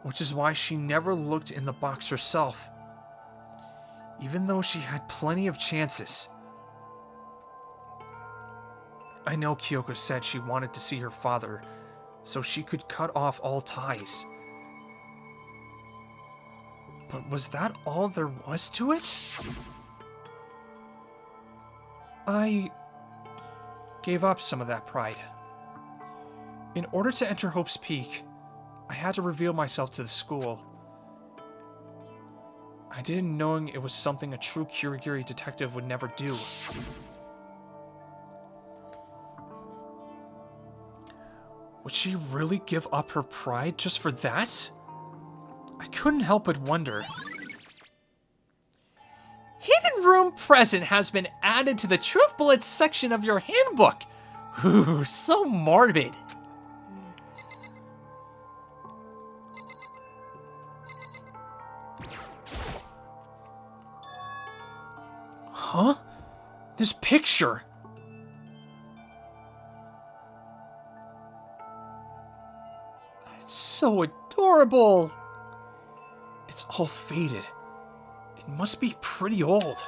Which is why she never looked in the box herself. Even though she had plenty of chances. I know Kyoko said she wanted to see her father, so she could cut off all ties. But was that all there was to it? I gave up some of that pride. In order to enter Hope's Peak, I had to reveal myself to the school. I did it knowing it was something a true Kirigiri detective would never do. Would she really give up her pride just for that? I couldn't help but wonder. Hidden Room Present has been added to the Truth Bullets section of your handbook. Ooh, so morbid. Huh? This picture. It's so adorable. It's all faded. It must be pretty old.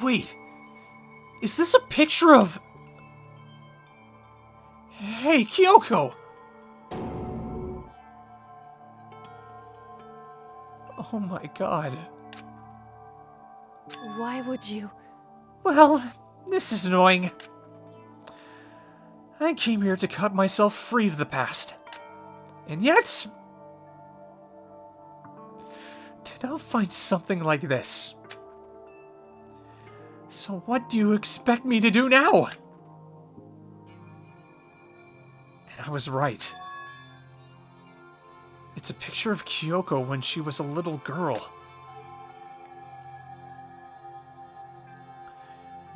Wait. Is this a picture of... Hey, Kyoko! Oh my god. Why would you? Well, this is annoying. I came here to cut myself free of the past. And yet... to now find something like this. So what do you expect me to do now? And I was right. It's a picture of Kyoko when she was a little girl.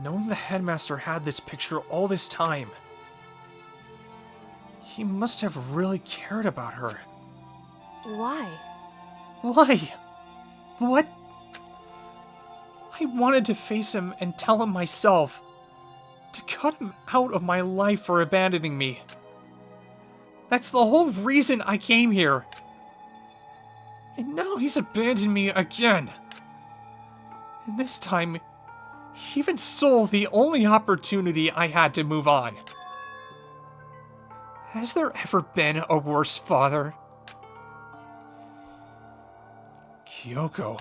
Knowing the headmaster had this picture all this time, he must have really cared about her. Why? Why? What? I wanted to face him and tell him myself. To cut him out of my life for abandoning me. That's the whole reason I came here. And now he's abandoned me again. And this time, he even stole the only opportunity I had to move on. Has there ever been a worse father? Kyoko.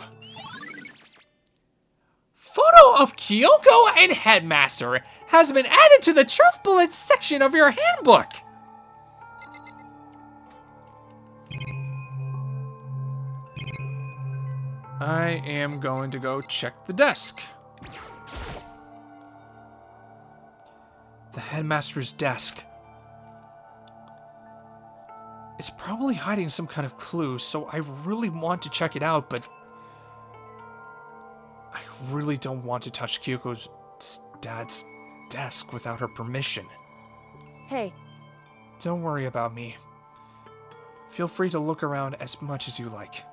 Photo of Kyoko and Headmaster has been added to the Truth Bullets section of your handbook. I am going to go check the desk. The headmaster's desk. It's probably hiding some kind of clue, so I really want to check it out, but I really don't want to touch Kyoko's dad's desk without her permission. Hey. Don't worry about me. Feel free to look around as much as you like.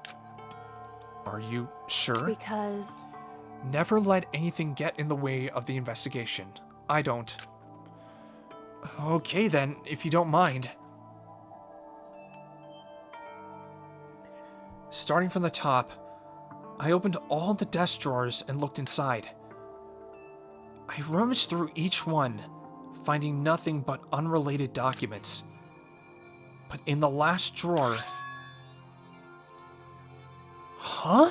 Are you sure? Because... Never let anything get in the way of the investigation. I don't. Okay then, if you don't mind. Starting from the top, I opened all the desk drawers and looked inside. I rummaged through each one, finding nothing but unrelated documents. But in the last drawer... Huh?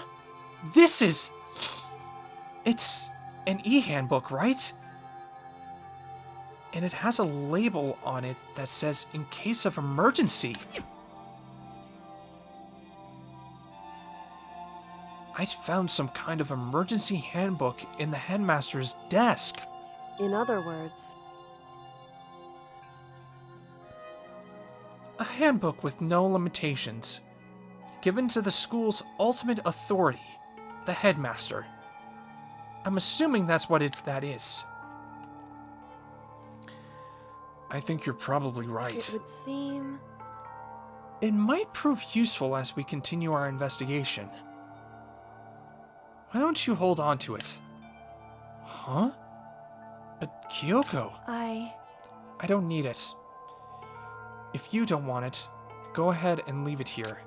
This is... It's an e-handbook, right? And it has a label on it that says, in case of emergency. I found some kind of emergency handbook in the headmaster's desk. In other words... A handbook with no limitations. Given to the school's ultimate authority, the headmaster. I'm assuming that's what that is. I think you're probably right. It would seem... It might prove useful as we continue our investigation. Why don't you hold on to it? Huh? But Kyoko... I don't need it. If you don't want it, go ahead and leave it here.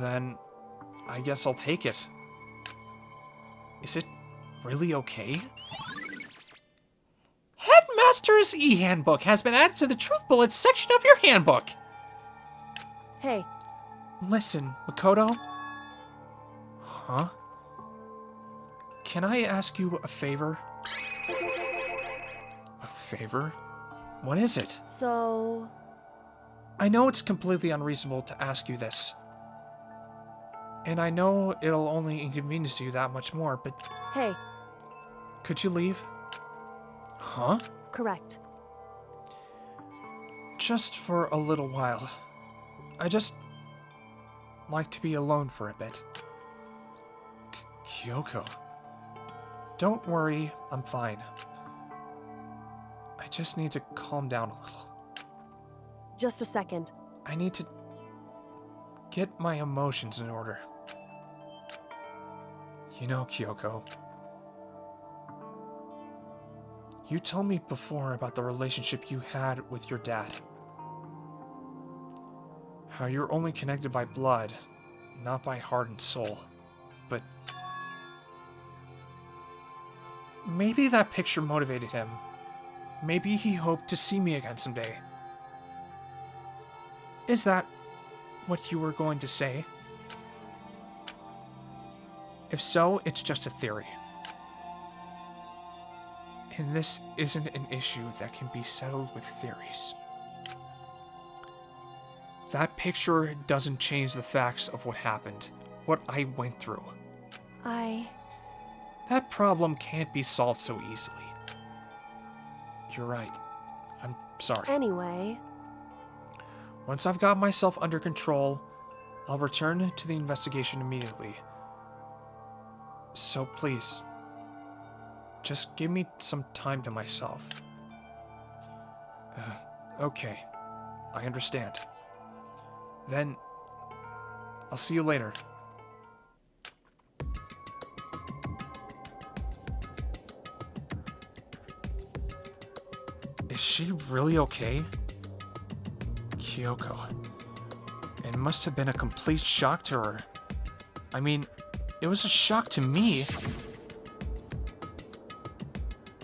Then, I guess I'll take it. Is it really okay? Headmaster's e-handbook has been added to the Truth Bullets section of your handbook. Hey. Listen, Makoto. Huh? Can I ask you a favor? A favor? What is it? So... I know it's completely unreasonable to ask you this. And I know it'll only inconvenience you that much more, but... Hey. Could you leave? Huh? Correct. Just for a little while. I just... like to be alone for a bit. Kyoko. Don't worry, I'm fine. just need to calm down a little. Just a second. I need to get my emotions in order. You know, Kyoko, you told me before about the relationship you had with your dad. How you're only connected by blood, not by heart and soul. But maybe that picture motivated him. Maybe he hoped to see me again someday. Is that what you were going to say? If so, it's just a theory. And this isn't an issue that can be settled with theories. That picture doesn't change the facts of what happened, what I went through. That problem can't be solved so easily. You're right. I'm sorry. Anyway. Once I've got myself under control, I'll return to the investigation immediately. So please, just give me some time to myself. Okay, I understand. Then, I'll see you later. Is she really okay? Kyoko. It must have been a complete shock to her. I mean, it was a shock to me.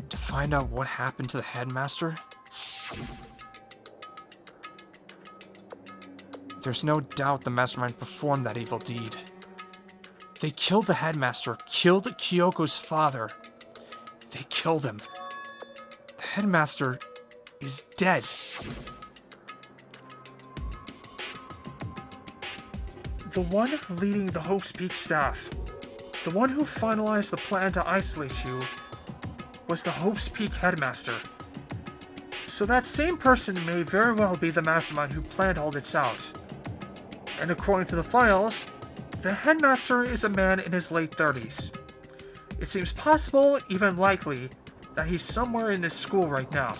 To find out what happened to the headmaster. There's no doubt the mastermind performed that evil deed. They killed the headmaster, killed Kyoko's father. They killed him. The headmaster is dead. The one leading the Hope's Peak staff, the one who finalized the plan to isolate you, was the Hope's Peak headmaster. So that same person may very well be the mastermind who planned all this out. And according to the files, the headmaster is a man in his late 30s. It seems possible, even likely, that he's somewhere in this school right now.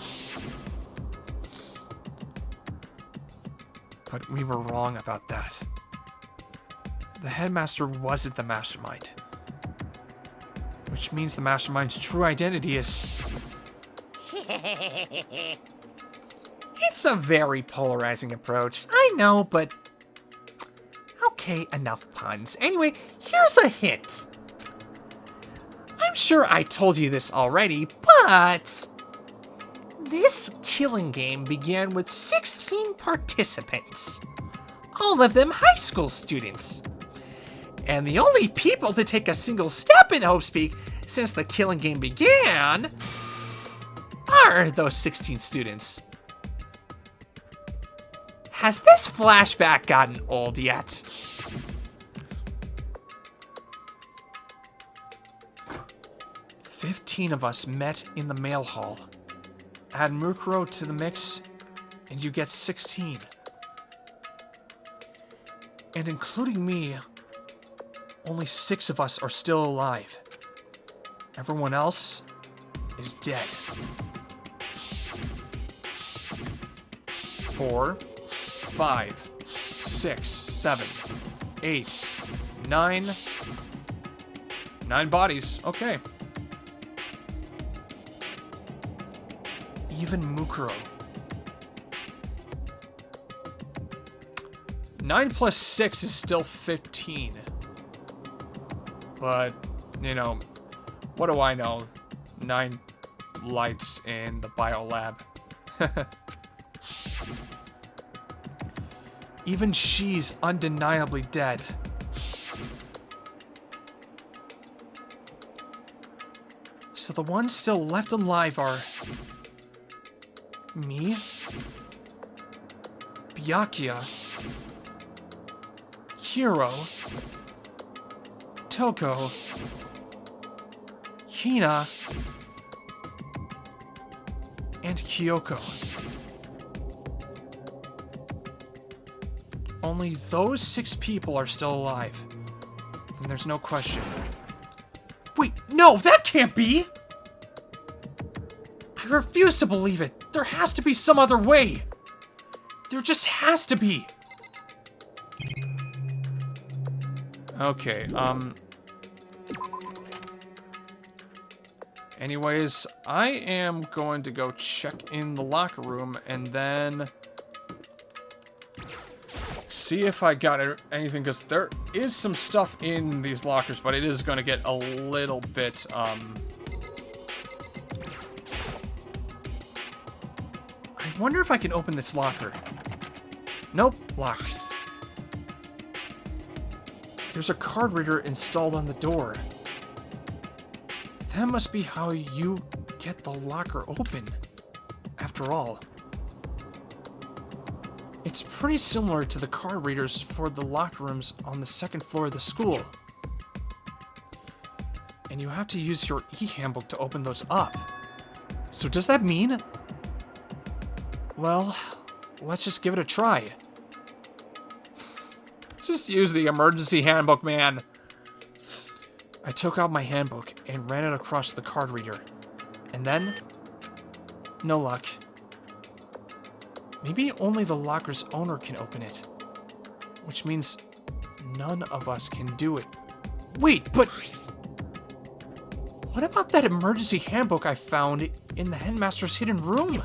But we were wrong about that. The headmaster wasn't the mastermind. Which means the mastermind's true identity is... It's a very polarizing approach, I know, but... Okay, enough puns. Anyway, here's a hint. I'm sure I told you this already, but... This killing game began with 16 participants. All of them high school students. And the only people to take a single step in Hope's Peak since the killing game began are those 16 students. Has this flashback gotten old yet? "15 of us met in the mail hall. Add Mukuro to the mix, and you get 16. And including me, only 6 of us are still alive. Everyone else is dead. 4, 5, 6, 7, 8, 9. 9 bodies. Okay. Even Mukuro. 9 plus 6 is still 15. But, you know, what do I know? 9 lights in the biolab. Even she's undeniably dead. So the ones still left alive are... me, Byakuya, Hiro, Toko, Hina, and Kyoko. Only those 6 people are still alive. And there's no question. Wait, no, that can't be! I I refuse to believe it. There has to be some other way. There just has to be. Okay, anyways, I am going to go check in the locker room and then see if I got anything, because there is some stuff in these lockers, but it is going to get a little bit, I wonder if I can open this locker. Nope, locked. There's a card reader installed on the door. That must be how you get the locker open, after all. It's pretty similar to the card readers for the locker rooms on the second floor of the school. And you have to use your e-handbook to open those up. So does that mean... Well, let's just give it a try. Just use the emergency handbook, man. I took out my handbook and ran it across the card reader. And then... no luck. Maybe only the locker's owner can open it. Which means none of us can do it. Wait, but... what about that emergency handbook I found in the headmaster's hidden room?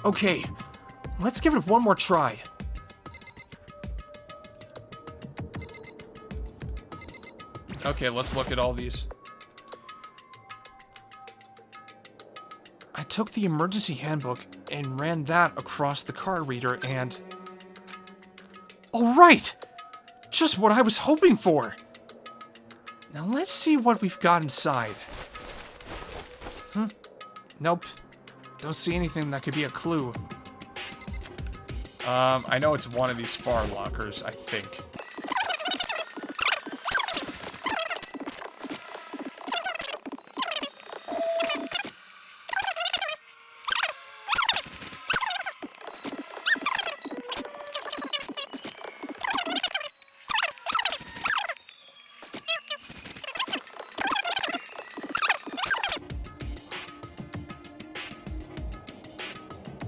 Okay, let's give it one more try. Okay, let's look at all these. I took the emergency handbook and ran that across the card reader and... all right! Just what I was hoping for! Now let's see what we've got inside. Nope. Don't see anything that could be a clue. I know it's one of these far lockers, I think.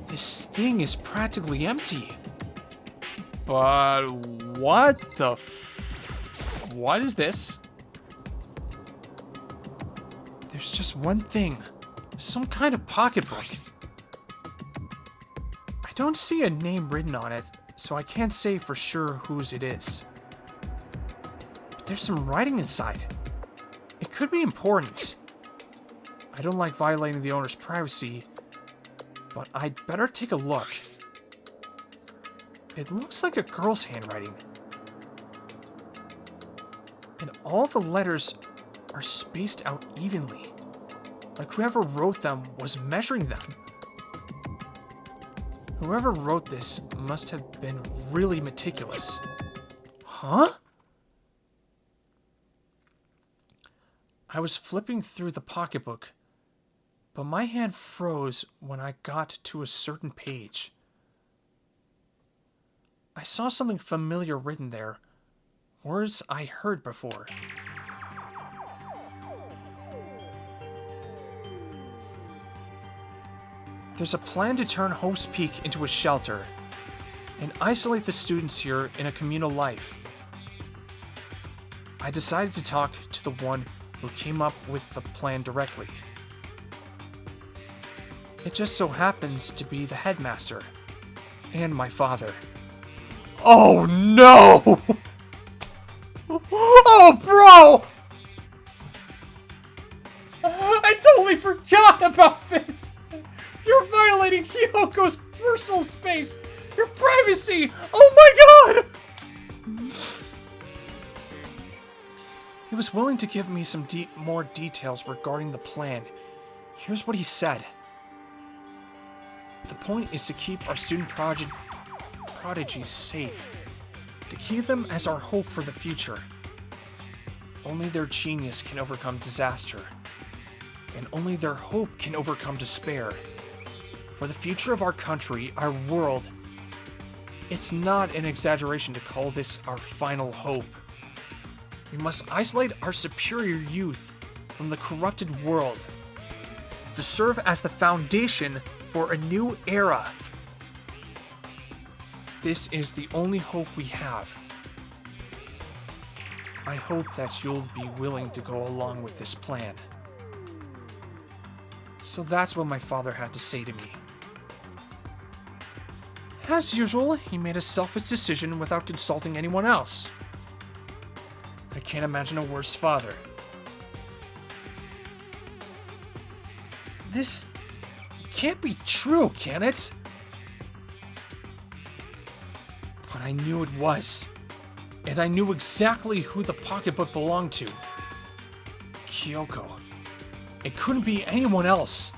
This thing is practically empty. But what the what is this? There's just one thing. Some kind of pocketbook. I don't see a name written on it, so I can't say for sure whose it is. But there's some writing inside. It could be important. I don't like violating the owner's privacy, but I'd better take a look. It looks like a girl's handwriting. And all the letters are spaced out evenly. Like whoever wrote them was measuring them. Whoever wrote this must have been really meticulous. Huh? I was flipping through the pocketbook, but my hand froze when I got to a certain page. I saw something familiar written there, words I heard before. There's a plan to turn Hope's Peak into a shelter and isolate the students here in a communal life. I decided to talk to the one who came up with the plan directly. It just so happens to be the headmaster and my father. Oh no! Oh, bro! I totally forgot about this! You're violating Kyoko's personal space! Your privacy! Oh my god! He was willing to give me some more details regarding the plan. Here's what he said. The point is to keep our student prodigies safe. To keep them as our hope for the future. Only their genius can overcome disaster. And only their hope can overcome despair. For the future of our country, our world, it's not an exaggeration to call this our final hope. We must isolate our superior youth from the corrupted world. to serve as the foundation for a new era. This is the only hope we have. I hope that you'll be willing to go along with this plan. So that's what my father had to say to me. As usual, he made a selfish decision without consulting anyone else. I can't imagine a worse father. This can't be true, can it? But I knew it was. And I knew exactly who the pocketbook belonged to. Kyoko. It couldn't be anyone else.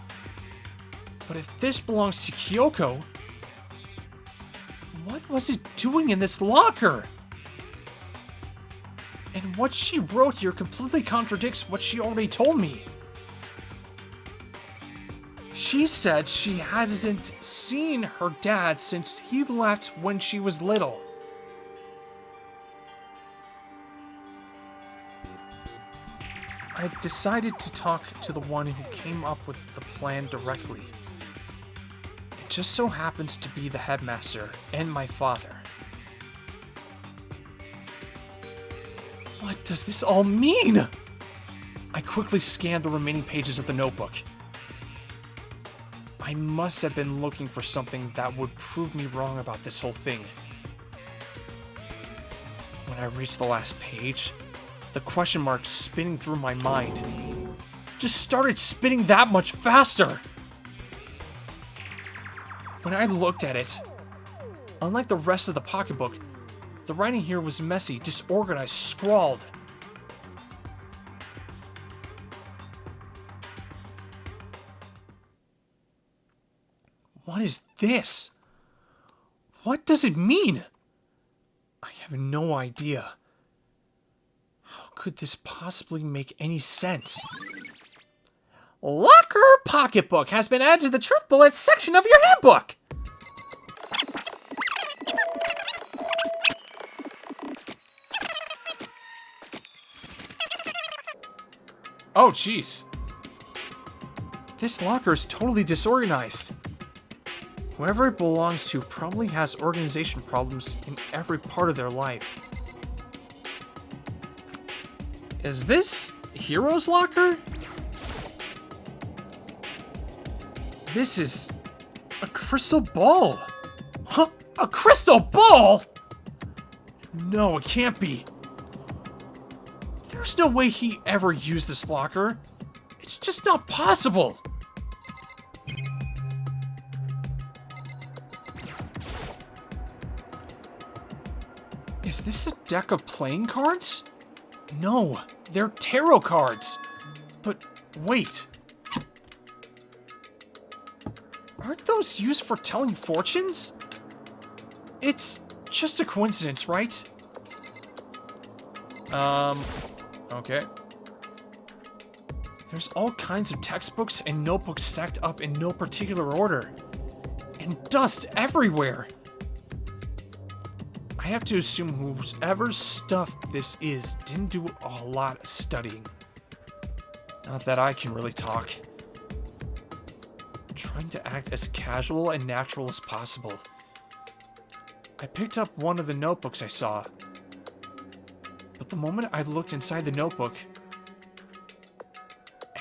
But if this belongs to Kyoko, what was it doing in this locker? And what she wrote here completely contradicts what she already told me. She said she hadn't seen her dad since he left when she was little. I decided to talk to the one who came up with the plan directly. It just so happens to be the headmaster and my father. What does this all mean? I quickly scanned the remaining pages of the notebook. I must have been looking for something that would prove me wrong about this whole thing. When I reached the last page, the question mark spinning through my mind just started spinning that much faster. When I looked at it, unlike the rest of the pocketbook, the writing here was messy, disorganized, scrawled. What is this? What does it mean? I have no idea. How could this possibly make any sense? Locker pocketbook has been added to the Truth Bullets section of your handbook. Oh, jeez. This locker is totally disorganized. Whoever it belongs to probably has organization problems in every part of their life. Is this Hero's locker? This is a crystal ball. Huh? A crystal ball? No, it can't be. There's no way he ever used this locker. It's just not possible. Is this a deck of playing cards? No, they're tarot cards. But wait. Aren't those used for telling fortunes? It's just a coincidence, right? Okay. There's all kinds of textbooks and notebooks stacked up in no particular order. And dust everywhere. I have to assume whoever's stuff this is didn't do a lot of studying. Not that I can really talk. Trying to act as casual and natural as possible. I picked up one of the notebooks I saw. But the moment I looked inside the notebook,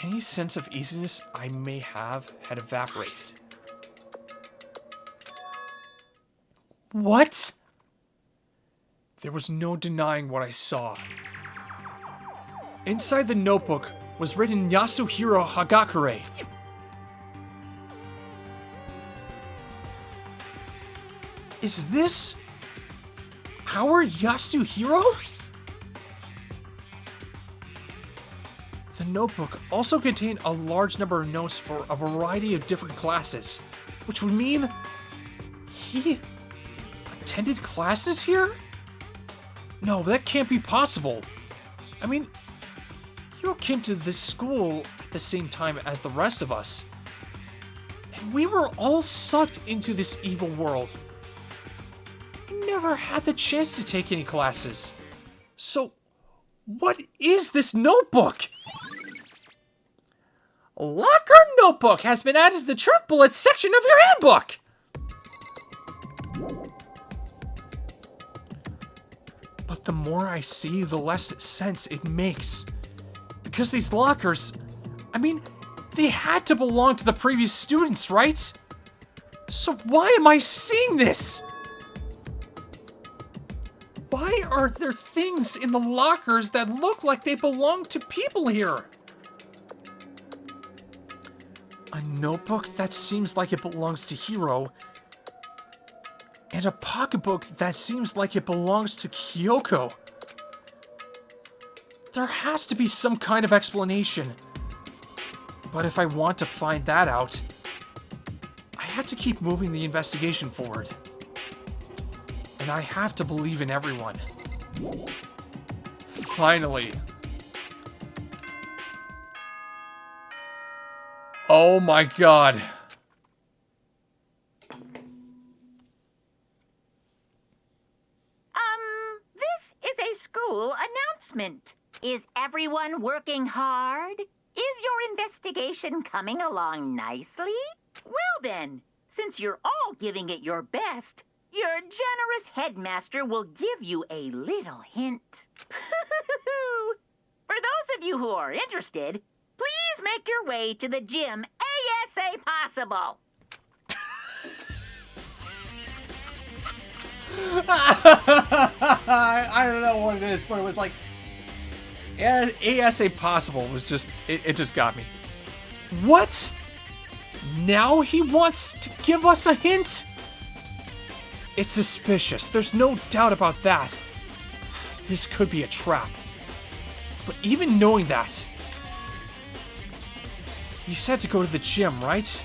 any sense of easiness I may have had evaporated. What? There was no denying what I saw. Inside the notebook was written Yasuhiro Hagakure. Is this our Yasuhiro? The notebook also contained a large number of notes for a variety of different classes, which would mean he attended classes here? No, that can't be possible. I mean, Hiro came to this school at the same time as the rest of us. And we were all sucked into this evil world. We never had the chance to take any classes. So, what is this notebook? Locker notebook has been added to the truth bullet section of your handbook. But the more I see, the less sense it makes. Because these lockers, I mean, they had to belong to the previous students, right? So why am I seeing this? Why are there things in the lockers that look like they belong to people here? A notebook that seems like it belongs to Hiro, and a pocketbook that seems like it belongs to Kyoko. There has to be some kind of explanation. But if I want to find that out, I have to keep moving the investigation forward. And I have to believe in everyone. Finally. Oh my god. This is a school announcement. Is everyone working hard? Is your investigation coming along nicely? Well then, since you're all giving it your best, your generous headmaster will give you a little hint. For those of you who are interested, please make your way to the gym ASA possible. I don't know what it is, but it was like ASA possible was just it just got me. What? Now he wants to give us a hint? It's suspicious. There's no doubt about that. This could be a trap. But even knowing that, you said to go to the gym, right?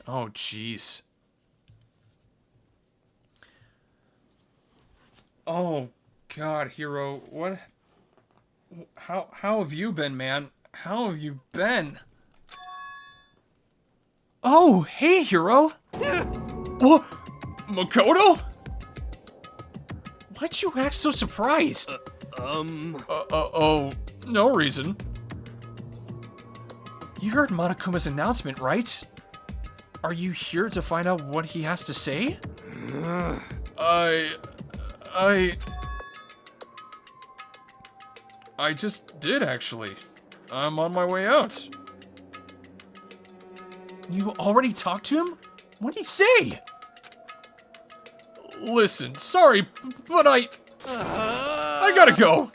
Oh, jeez. Oh, God, Hiro, what? How have you been, man? How have you been? Oh, hey, Hiro. What? Makoto? Why'd you act so surprised? Oh, no reason. You heard Monokuma's announcement, right? Are you here to find out what he has to say? I just did, actually. I'm on my way out. You already talked to him? What'd he say? Listen, sorry, but I gotta go.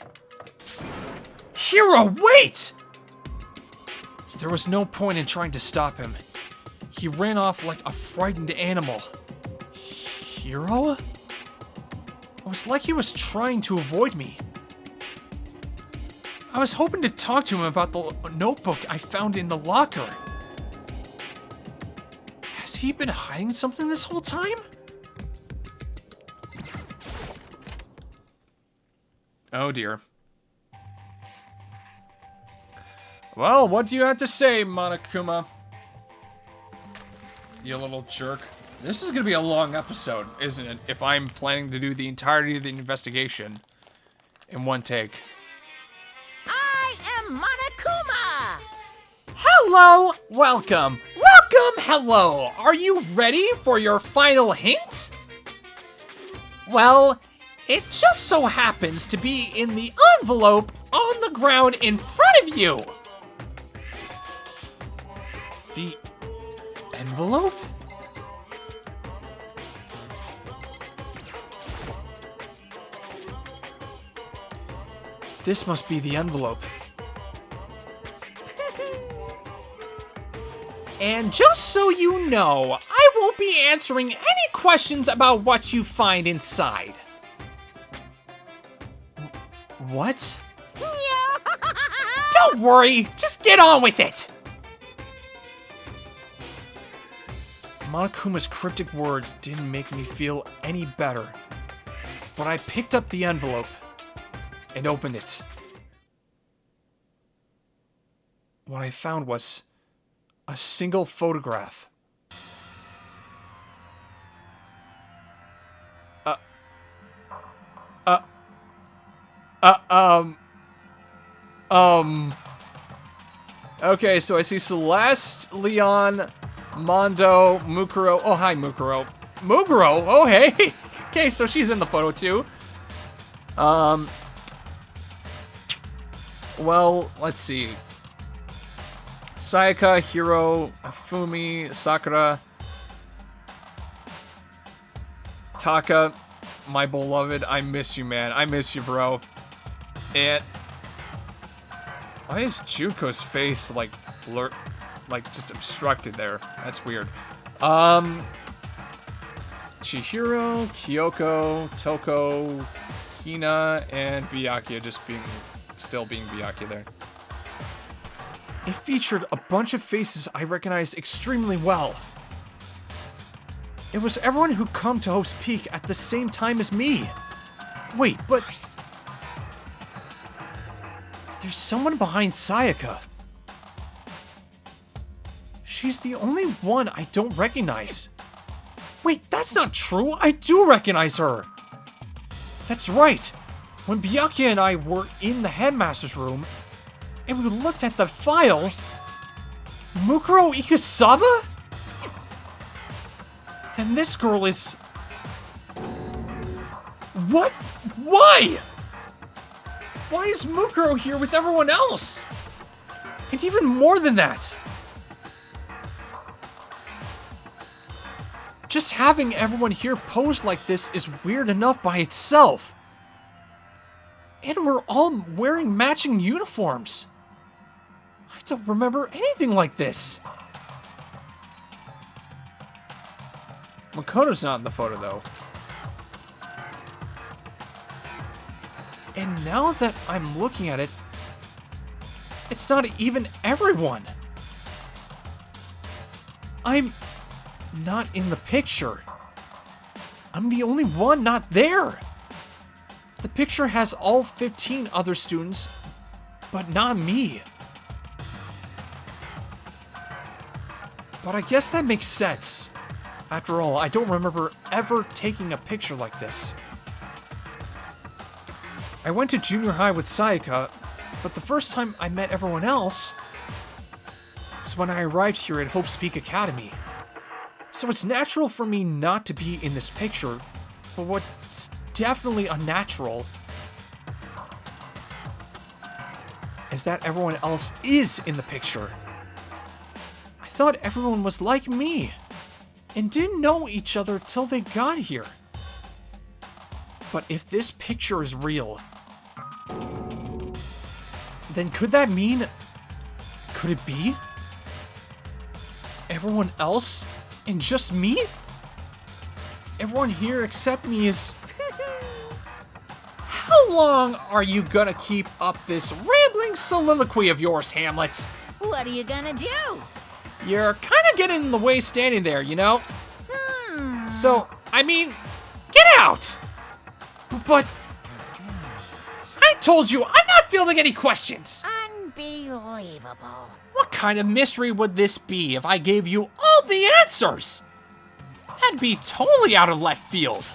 Hiro, wait! There was no point in trying to stop him. He ran off like a frightened animal. Hiro? It was like he was trying to avoid me. I was hoping to talk to him about the notebook I found in the locker. Has he been hiding something this whole time? Oh dear. Well, what do you have to say, Monokuma? You little jerk. This is gonna be a long episode, isn't it? If I'm planning to do the entirety of the investigation in one take. I am Monokuma! Hello! Welcome! Welcome! Hello! Are you ready for your final hint? Well, it just so happens to be in the envelope on the ground in front of you. The envelope? This must be the envelope. And just so you know, I won't be answering any questions about what you find inside. What? Don't worry, just get on with it! Monokuma's cryptic words didn't make me feel any better, but I picked up the envelope and opened it. What I found was a single photograph. Okay, so I see Celeste, Leon, Mondo, Mukuro. Oh, hi, Mukuro. Mukuro? Oh, hey. Okay, so she's in the photo, too. Well, let's see. Sayaka, Hiro, Fumi, Sakura, Taka, my beloved. I miss you, man. I miss you, bro. And why is Juko's face like blur, like just obstructed there? That's weird. Chihiro, Kyoko, Toko, Hina, and Byakuya just still being Byakuya there. It featured a bunch of faces I recognized extremely well. It was everyone who come to Hope's Peak at the same time as me. Wait, but there's someone behind Sayaka. She's the only one I don't recognize. Wait, that's not true. I do recognize her. That's right. When Byakuya and I were in the headmaster's room, and we looked at the file, Mukuro Ikasaba? Then this girl is... What? Why? Why is Mukuro here with everyone else? And even more than that. Just having everyone here posed like this is weird enough by itself. And we're all wearing matching uniforms. I don't remember anything like this. Makoto's not in the photo, though. And now that I'm looking at it, it's not even everyone. I'm not in the picture. I'm the only one not there. The picture has all 15 other students, but not me. But I guess that makes sense. After all, I don't remember ever taking a picture like this. I went to junior high with Sayaka, but the first time I met everyone else was when I arrived here at Hope's Peak Academy. So it's natural for me not to be in this picture, but what's definitely unnatural is that everyone else is in the picture. I thought everyone was like me and didn't know each other till they got here. But if this picture is real, then could that mean... Could it be everyone else and just me? Everyone here except me is... How long are you gonna keep up this rambling soliloquy of yours, Hamlet? What are you gonna do? You're kind of getting in the way standing there, you know? So, I mean, get out! But I told you, I'm not fielding any questions! Unbelievable. What kind of mystery would this be if I gave you all the answers? That'd be totally out of left field.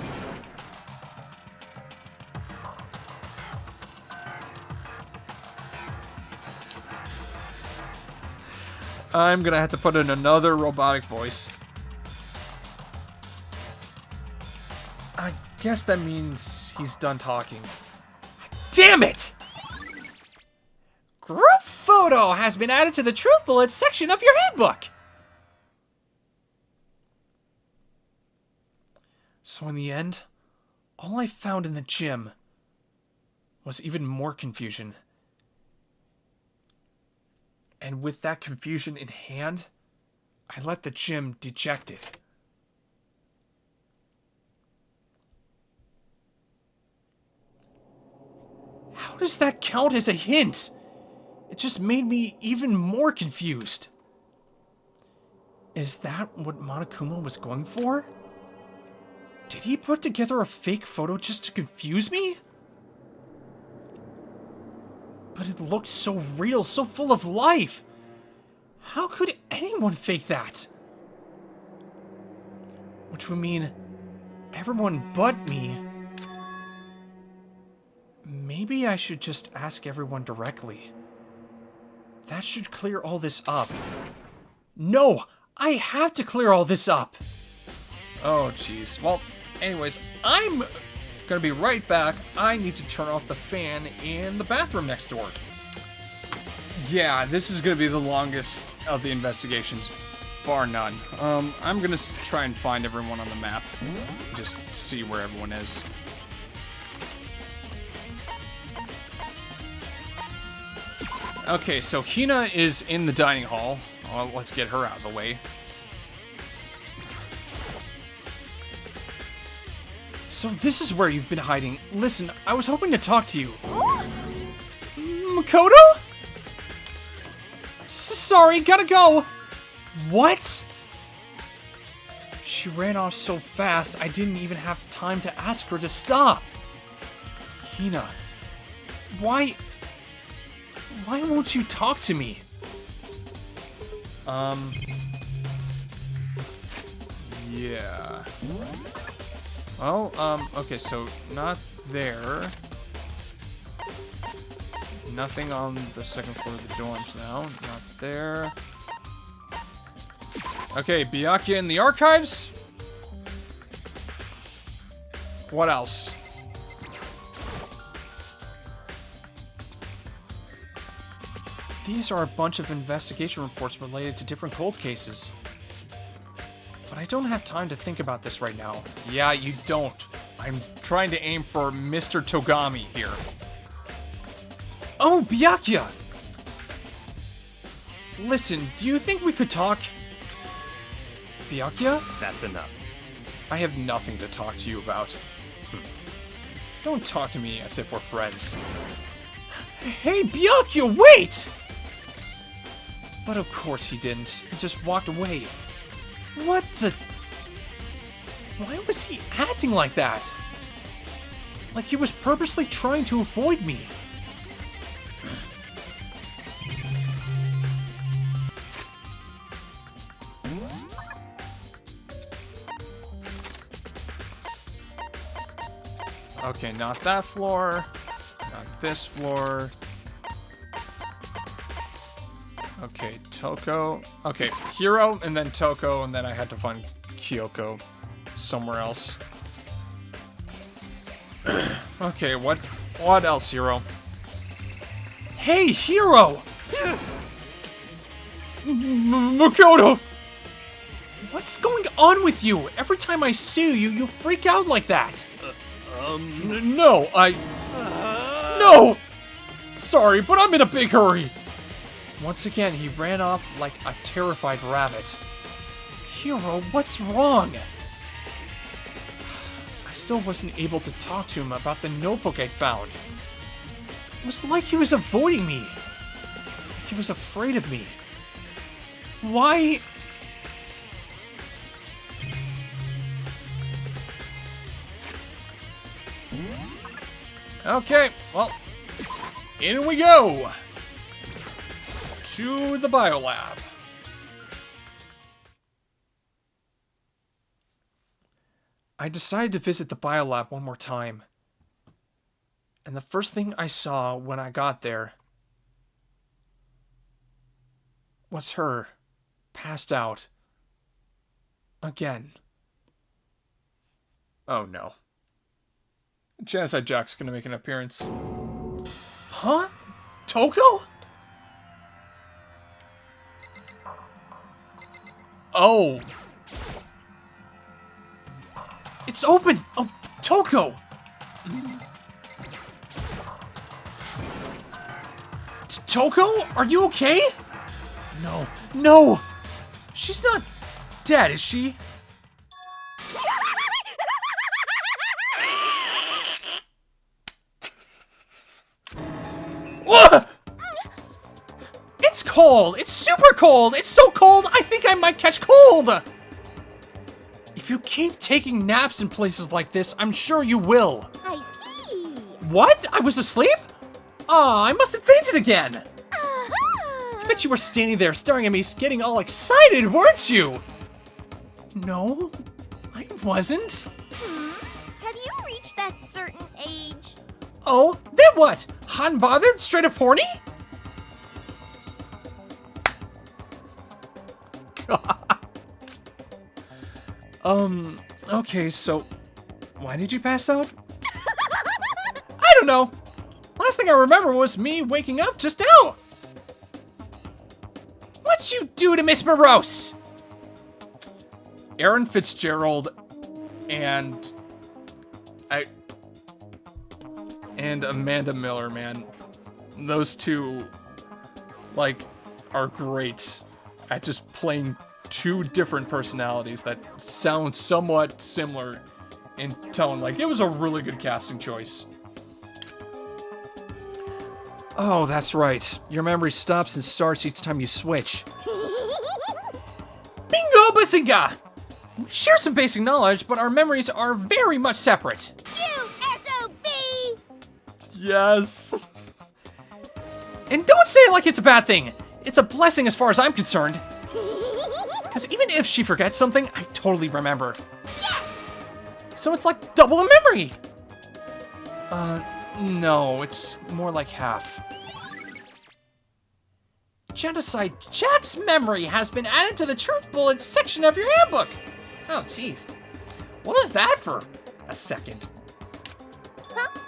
I'm gonna have to put in another robotic voice. I guess that means he's done talking. Damn it! Group photo has been added to the Truth Bullets section of your handbook. So in the end, all I found in the gym was even more confusion. And with that confusion in hand, I left the gym dejected. How does that count as a hint? It just made me even more confused. Is that what Monokuma was going for? Did he put together a fake photo just to confuse me? But it looked so real, so full of life. How could anyone fake that? Which would mean everyone but me. Maybe I should just ask everyone directly. That should clear all this up. No! I have to clear all this up! Oh, jeez. Well, anyways, I'm gonna be right back. I need to turn off the fan in the bathroom next door. Yeah, this is gonna be the longest of the investigations, bar none. I'm gonna try and find everyone on the map. Just see where everyone is. Okay, so Hina is in the dining hall. Well, let's get her out of the way. So this is where you've been hiding. Listen, I was hoping to talk to you. Makoto? Sorry, gotta go. What? She ran off so fast, I didn't even have time to ask her to stop. Hina, why won't you talk to me? Yeah. Well, okay, so not there. Nothing on the second floor of the dorms now. Not there. Okay, Byakuya in the archives. What else? These are a bunch of investigation reports related to different cold cases. But I don't have time to think about this right now. Yeah, you don't. I'm trying to aim for Mr. Togami here. Oh, Byakuya! Listen, do you think we could talk? Byakuya? That's enough. I have nothing to talk to you about. Don't talk to me as if we're friends. Hey, Byakuya, wait! But of course he didn't. He just walked away. What the... Why was he acting like that? Like he was purposely trying to avoid me. Okay, not that floor. Not this floor. Okay, Toko. Okay, Hiro, and then Toko, and then I had to find Kyoko somewhere else. Okay, what else, Hiro? Hey, Hiro! Makoto! What's going on with you? Every time I see you, you freak out like that. No, No! Sorry, but I'm in a big hurry. Once again, he ran off like a terrified rabbit. Hiro, what's wrong? I still wasn't able to talk to him about the notebook I found. It was like he was avoiding me. Like he was afraid of me. Why? Okay, well, in we go. To the biolab. I decided to visit the biolab one more time. And the first thing I saw when I got there was her, passed out. Again. Oh no. Genocide Jack's gonna make an appearance. Huh? Toko? Oh. It's open! Oh, Toko! Toko? Are you okay? No. No! She's not dead, is she? It's cold! It's super cold! It's so cold, I think I might catch cold! If you keep taking naps in places like this, I'm sure you will. I see. What? I was asleep? Aw, I must have fainted again. Uh-huh. I bet you were standing there staring at me, getting all excited, weren't you? No, I wasn't. Have you reached that certain age? Oh, then what? Hot and bothered? Straight up horny? Okay, so why did you pass out? I don't know. Last thing I remember was me waking up just now. What'd you do to Miss Morose? Aaron Fitzgerald and Amanda Miller, man. Those two, like, are great at just playing two different personalities that sound somewhat similar in tone. Like, it was a really good casting choice. Oh, that's right. Your memory stops and starts each time you switch. Bingo bazinga! We share some basic knowledge, but our memories are very much separate. You SOB! Yes. And don't say it like it's a bad thing. It's a blessing as far as I'm concerned. Because even if she forgets something, I totally remember. Yes! So it's like double a memory. No, it's more like half. Genocide Jack's memory has been added to the Truth Bullet section of your handbook. Oh, jeez. What was that for a second? Huh?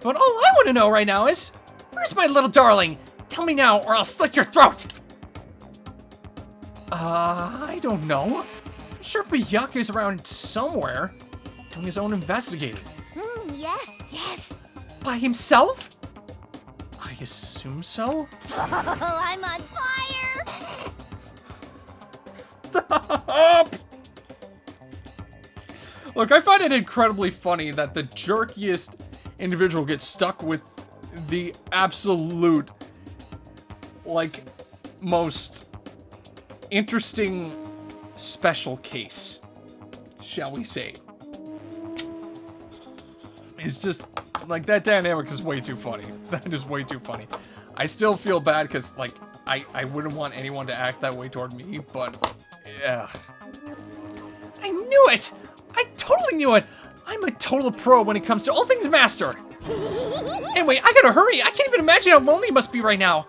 But all I want to know right now is, where's my little darling? Tell me now or I'll slit your throat. I don't know. I'm sure Byakuya's around somewhere, doing his own investigating. Yes. By himself? I assume so? Oh, I'm on fire! Stop! Look, I find it incredibly funny that the jerkiest individual gets stuck with the absolute, like, most interesting special case, shall we say. It's just, like, that dynamic is way too funny. That is way too funny. I still feel bad because, like, I wouldn't want anyone to act that way toward me, but, yeah. I knew it! I totally knew it! I'm a total pro when it comes to all things master! Anyway, I gotta hurry! I can't even imagine how lonely you must be right now!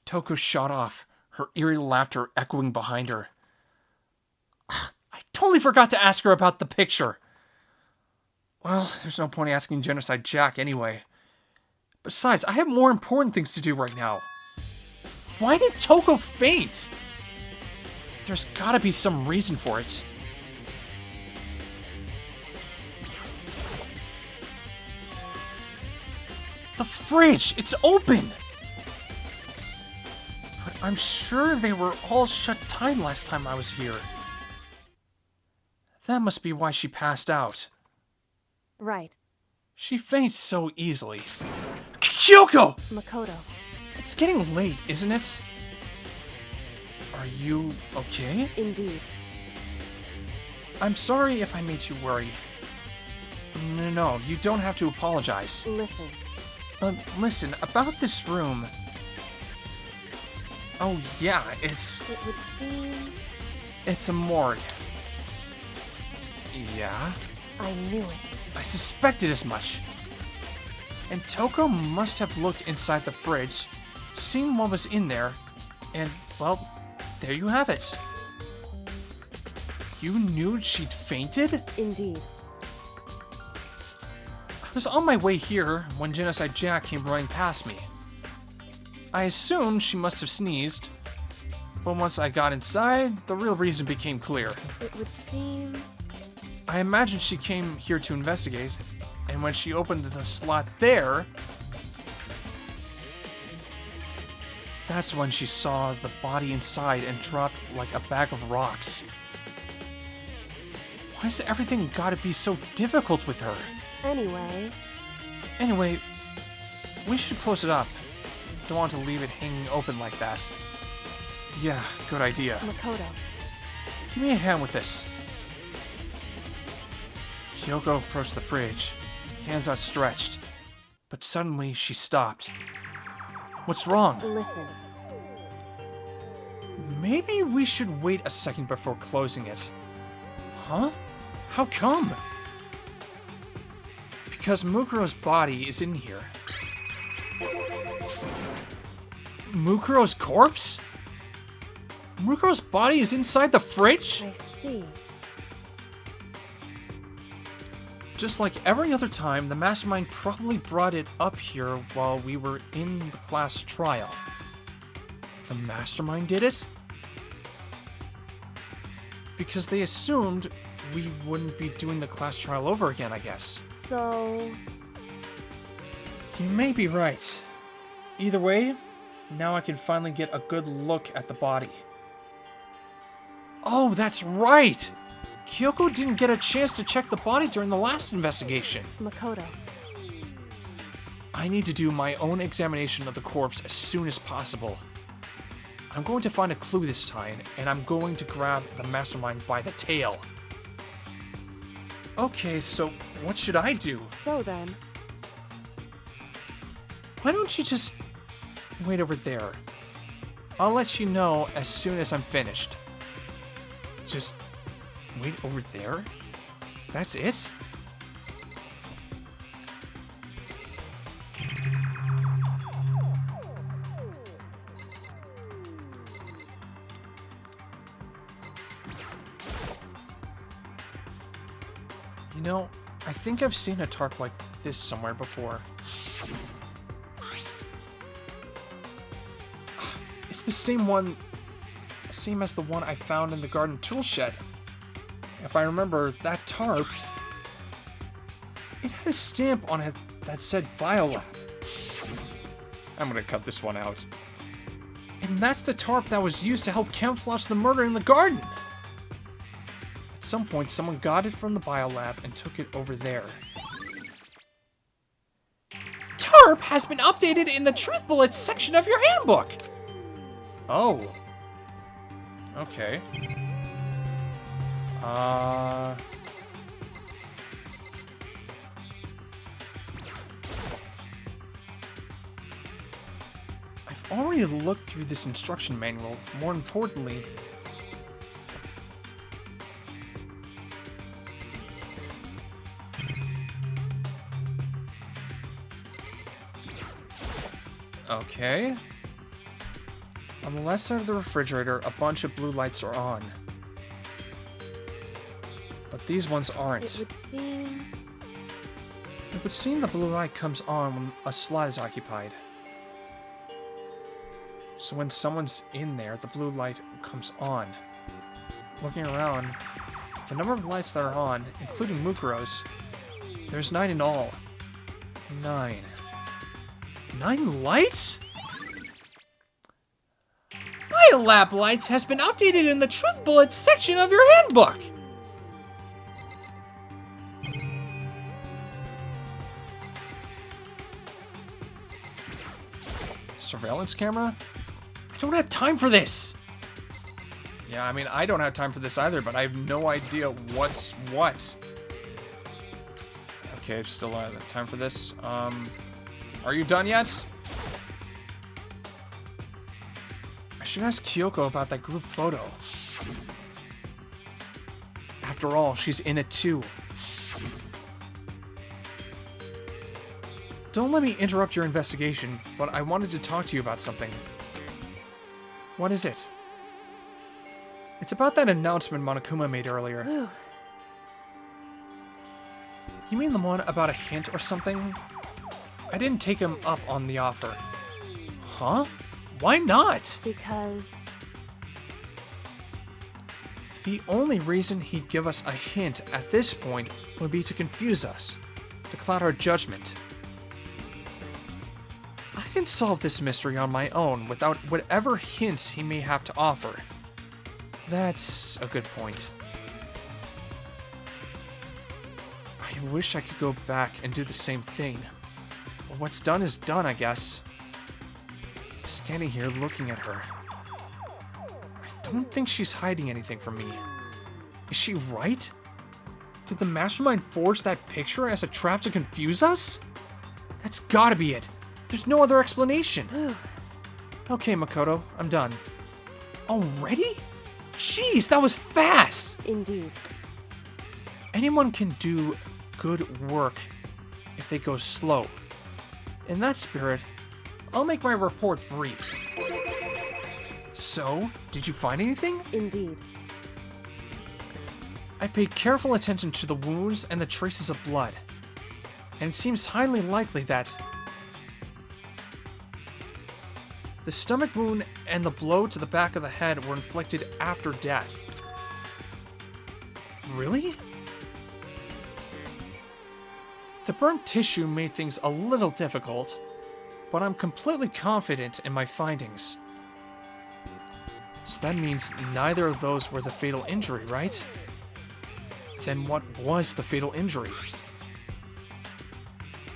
Toko shot off, her eerie laughter echoing behind her. I totally forgot to ask her about the picture. Well, there's no point asking Genocide Jack anyway. Besides, I have more important things to do right now. Why did Toko faint? There's gotta be some reason for it. The fridge! It's open! But I'm sure they were all shut tight last time I was here. That must be why she passed out. Right. She faints so easily. Kyoko! Makoto. It's getting late, isn't it? Are you okay? Indeed. I'm sorry if I made you worry. No, you don't have to apologize. Listen. Listen, about this room. Oh yeah, It would seem... it's a morgue. Yeah? I knew it. I suspected as much. And Toko must have looked inside the fridge, seen what was in there, and, well, there you have it. You knew she'd fainted? Indeed. I was on my way here when Genocide Jack came running past me. I assumed she must have sneezed, but once I got inside, the real reason became clear. It would seem... I imagined she came here to investigate, and when she opened the slot there, that's when she saw the body inside and dropped like a bag of rocks. Why's everything gotta be so difficult with her? Anyway, we should close it up. Don't want to leave it hanging open like that. Yeah, good idea. Makoto. Give me a hand with this. Kyoko approached the fridge, hands outstretched, but suddenly she stopped. What's wrong? Listen. Maybe we should wait a second before closing it. Huh? How come? Because Mukuro's body is in here. Mukuro's corpse? Mukuro's body is inside the fridge? I see. Just like every other time, the mastermind probably brought it up here while we were in the class trial. The mastermind did it? Because they assumed we wouldn't be doing the class trial over again, I guess. So, You may be right. Either way, now I can finally get a good look at the body. Oh, that's right! Kyoko didn't get a chance to check the body during the last investigation. Makoto. I need to do my own examination of the corpse as soon as possible. I'm going to find a clue this time, and I'm going to grab the mastermind by the tail. Okay, so what should I do? So then, Why don't you just wait over there? I'll let you know as soon as I'm finished. Just wait over there? That's it? You know, I think I've seen a tarp like this somewhere before. It's the same as the one I found in the garden tool shed. If I remember, that tarp, it had a stamp on it that said Biolab. I'm gonna cut this one out. And that's the tarp that was used to help camouflage the murder in the garden. At some point, someone got it from the Biolab and took it over there. Tarp has been updated in the Truth Bullets section of your handbook! Oh. Okay. I've already looked through this instruction manual. More importantly, okay. On the left side of the refrigerator, a bunch of blue lights are on. But these ones aren't. it would seem the blue light comes on when a slot is occupied. So when someone's in there, the blue light comes on. Looking around, the number of lights that are on, including Mukuro's, there's 9 in all. 9. 9 lights? Biolab lights has been updated in the Truth Bullets section of your handbook! Surveillance camera? I don't have time for this! Yeah, I mean, I don't have time for this either, but I have no idea what's what. Okay, still time for this. Are you done yet? I should ask Kyoko about that group photo. After all, she's in it too. Don't let me interrupt your investigation, but I wanted to talk to you about something. What is it? It's about that announcement Monokuma made earlier. Ooh. You mean the one about a hint or something? I didn't take him up on the offer. Huh? Why not? because The only reason he'd give us a hint at this point would be to confuse us, to cloud our judgment. I can solve this mystery on my own without whatever hints he may have to offer. That's a good point. I wish I could go back and do the same thing, but what's done is done, I guess. Standing here looking at her. I don't think she's hiding anything from me. Is she right? Did the mastermind forge that picture as a trap to confuse us? That's gotta be it. There's no other explanation. Okay, Makoto, I'm done. Already? Jeez, that was fast! indeed. Anyone can do good work if they go slow. In that spirit, I'll make my report brief. So, did you find anything? Indeed. I paid careful attention to the wounds and the traces of blood, and it seems highly likely that the stomach wound and the blow to the back of the head were inflicted after death. Really? The burnt tissue made things a little difficult, but I'm completely confident in my findings. So that means neither of those were the fatal injury, right? Then what was the fatal injury?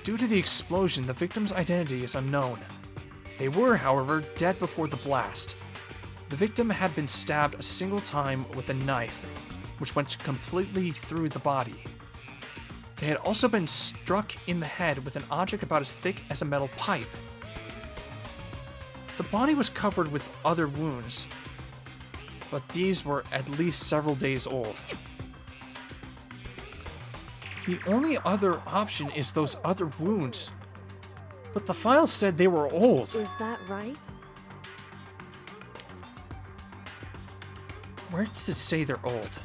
Due to the explosion, the victim's identity is unknown. They were, however, dead before the blast. The victim had been stabbed a single time with a knife, which went completely through the body. They had also been struck in the head with an object about as thick as a metal pipe. The body was covered with other wounds, but these were at least several days old. The only other option is those other wounds, but the file said they were old. Is that right? Where does it say they're old?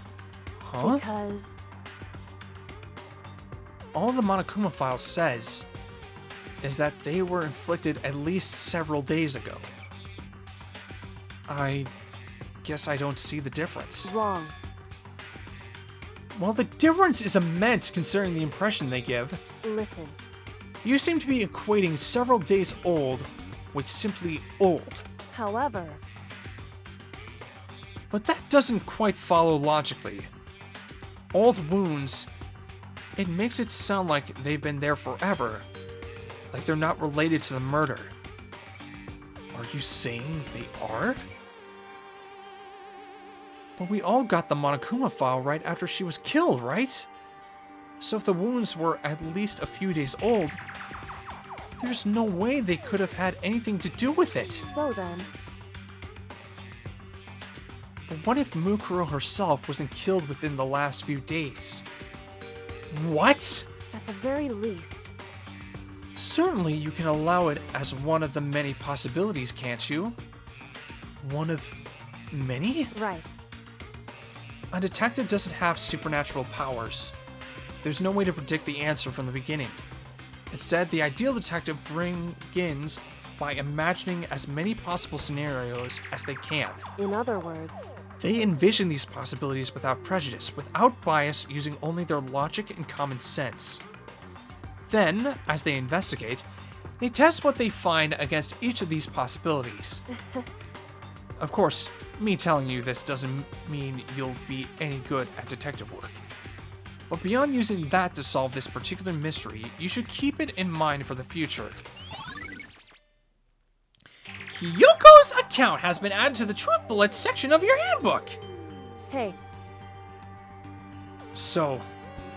Huh? Because All the Monokuma file says is that they were inflicted at least several days ago. I guess I don't see the difference. wrong. Well, the difference is immense considering the impression they give. Listen. You seem to be equating several days old with simply old. However, But that doesn't quite follow logically. Old wounds, it makes it sound like they've been there forever, like they're not related to the murder. Are you saying they are? But we all got the Monokuma file right after she was killed, right? So if the wounds were at least a few days old, there's no way they could have had anything to do with it. so then, But what if Mukuro herself wasn't killed within the last few days? What? at the very least, Certainly you can allow it as one of the many possibilities, can't you? One of many? right. A detective doesn't have supernatural powers. There's no way to predict the answer from the beginning. Instead, the ideal detective begins by imagining as many possible scenarios as they can. In other words, They envision these possibilities without prejudice, without bias, using only their logic and common sense. Then, as they investigate, they test what they find against each of these possibilities. Of course, me telling you this doesn't mean you'll be any good at detective work. But beyond using that to solve this particular mystery, you should keep it in mind for the future. Kyoko's account has been added to the Truth Bullets section of your handbook. hey, So,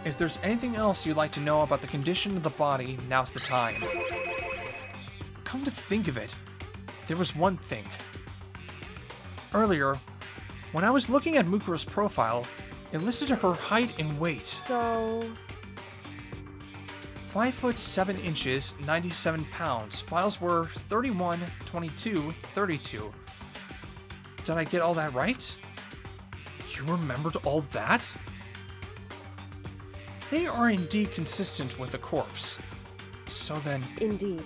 if there's anything else you'd like to know about the condition of the body, now's the time. Come to think of it, there was one thing. Earlier, when I was looking at Mukuro's profile, it listed her height and weight. so 5 foot 7 inches, 97 pounds. Files were 31, 22, 32. Did I get all that right? You remembered all that? They are indeed consistent with the corpse. So then, indeed.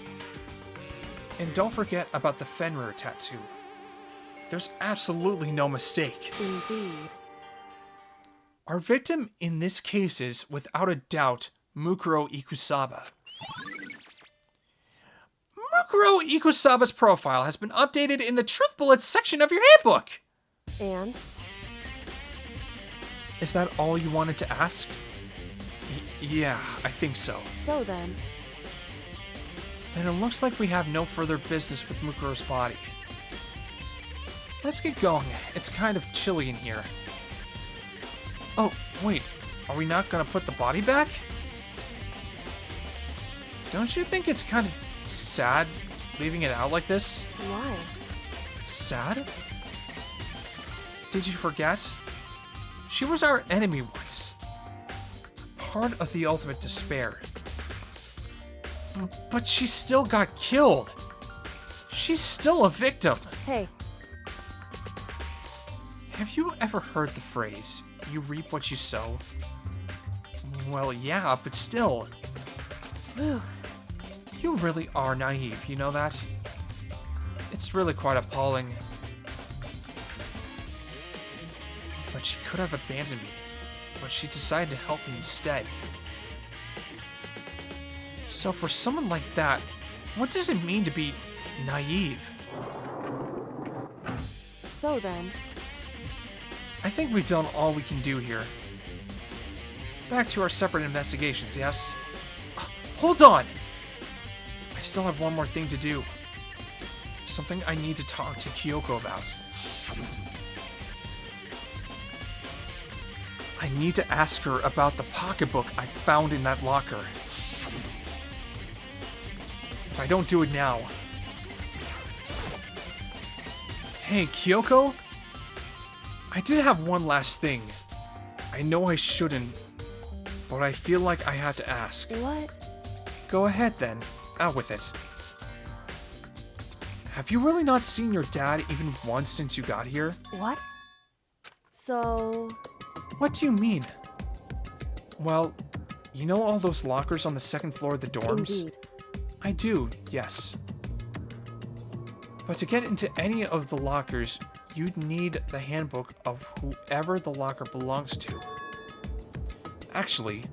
and don't forget about the Fenrir tattoo. There's absolutely no mistake. Indeed. Our victim in this case is, without a doubt, Mukuro Ikusaba. Mukuro Ikusaba's profile has been updated in the Truth Bullets section of your handbook. And Is that all you wanted to ask? Yeah, I think so. so then, Then it looks like we have no further business with Mukuro's body. Let's get going. It's kind of chilly in here. Oh, wait. Are we not gonna put the body back? Don't you think it's kind of sad leaving it out like this? why? Sad? Did you forget? She was our enemy once. Part of the ultimate despair. But she still got killed. She's still a victim. Hey, Have you ever heard the phrase, you reap what you sow? Well, yeah, but still. Whew. You really are naive, you know that? It's really quite appalling. But she could have abandoned me, but she decided to help me instead. So for someone like that, what does it mean to be naive? So then, I think we've done all we can do here. Back to our separate investigations, yes? Hold on! I still have one more thing to do. Something I need to talk to Kyoko about. I need to ask her about the pocketbook I found in that locker. If I don't do it now... Hey, Kyoko? I did have one last thing. I know I shouldn't, but I feel like I had to ask. what? Go ahead then. Out with it. Have you really not seen your dad even once since you got here? What? So, What do you mean? Well, you know all those lockers on the second floor of the dorms? indeed. I do, yes. But to get into any of the lockers, you'd need the handbook of whoever the locker belongs to. Actually,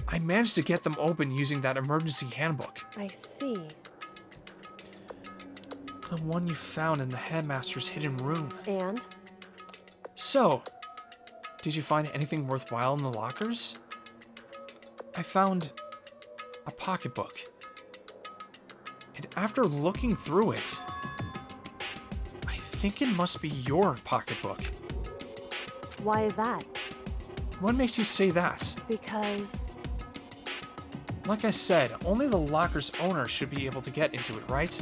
I managed to get them open using that emergency handbook. I see. The one you found in the headmaster's hidden room. And? So, did you find anything worthwhile in the lockers? I found a pocketbook. And after looking through it, I think it must be your pocketbook. Why is that? What makes you say that? Because, Like I said, only the locker's owner should be able to get into it, right?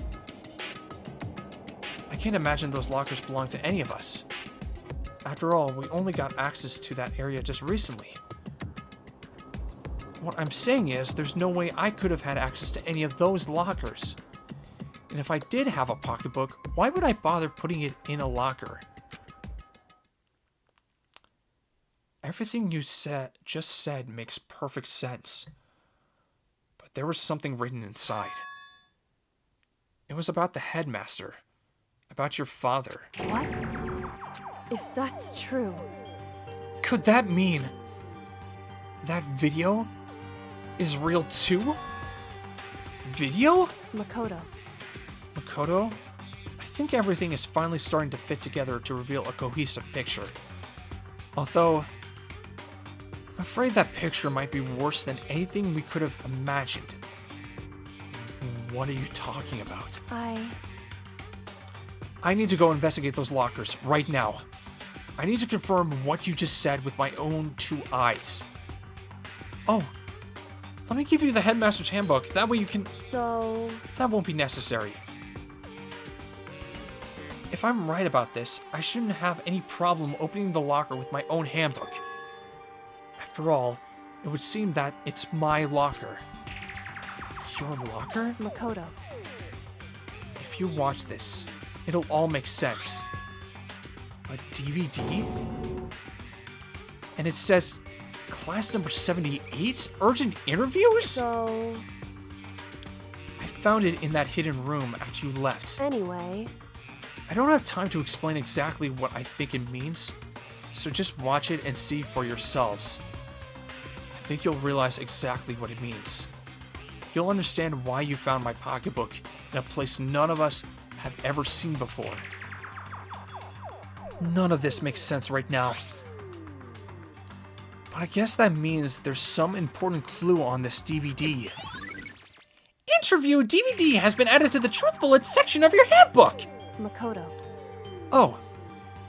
I can't imagine those lockers belong to any of us. After all, we only got access to that area just recently. What I'm saying is, there's no way I could have had access to any of those lockers. And if I did have a pocketbook, why would I bother putting it in a locker? Everything you just said makes perfect sense. But there was something written inside. It was about the headmaster. About your father. what? If that's true, Could that mean that video is real too? Video? Makoto, Makoto? I think everything is finally starting to fit together to reveal a cohesive picture. Although, I'm afraid that picture might be worse than anything we could have imagined. What are you talking about? I need to go investigate those lockers right now. I need to confirm what you just said with my own two eyes. Oh, let me give you the headmaster's handbook. That way you can... so, That won't be necessary. If I'm right about this, I shouldn't have any problem opening the locker with my own handbook. After all, it would seem that it's my locker. Your locker? Makoto, If you watch this, it'll all make sense. A DVD? And it says, class number 78? Urgent interviews? so, I found it in that hidden room after you left. anyway, I don't have time to explain exactly what I think it means, so just watch it and see for yourselves. I think you'll realize exactly what it means. You'll understand why you found my pocketbook in a place none of us have ever seen before. None of this makes sense right now. But I guess that means there's some important clue on this DVD. Interview DVD has been added to the Truth Bullet section of your handbook! Makoto, Oh,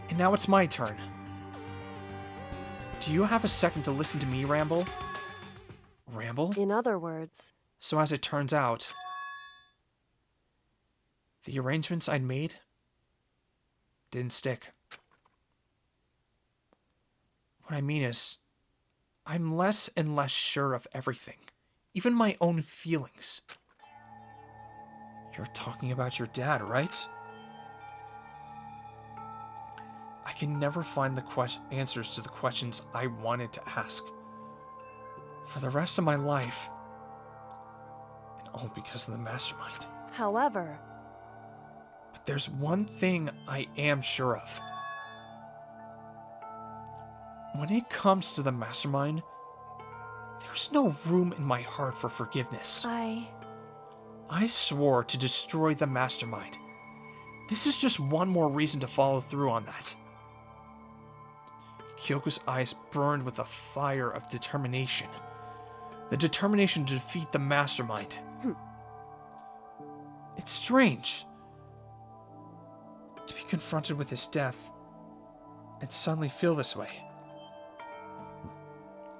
and now it's my turn. Do you have a second to listen to me ramble? Ramble? in other words, So as it turns out, the arrangements I'd made didn't stick. What I mean is, I'm less and less sure of everything, even my own feelings. You're talking about your dad, right? I can never find the answers to the questions I wanted to ask. For the rest of my life. And all because of the mastermind. However, But there's one thing I am sure of. When it comes to the mastermind, there's no room in my heart for forgiveness. I swore to destroy the mastermind. This is just one more reason to follow through on that. Kyoko's eyes burned with a fire of determination. The determination to defeat the mastermind. It's strange to be confronted with his death and suddenly feel this way.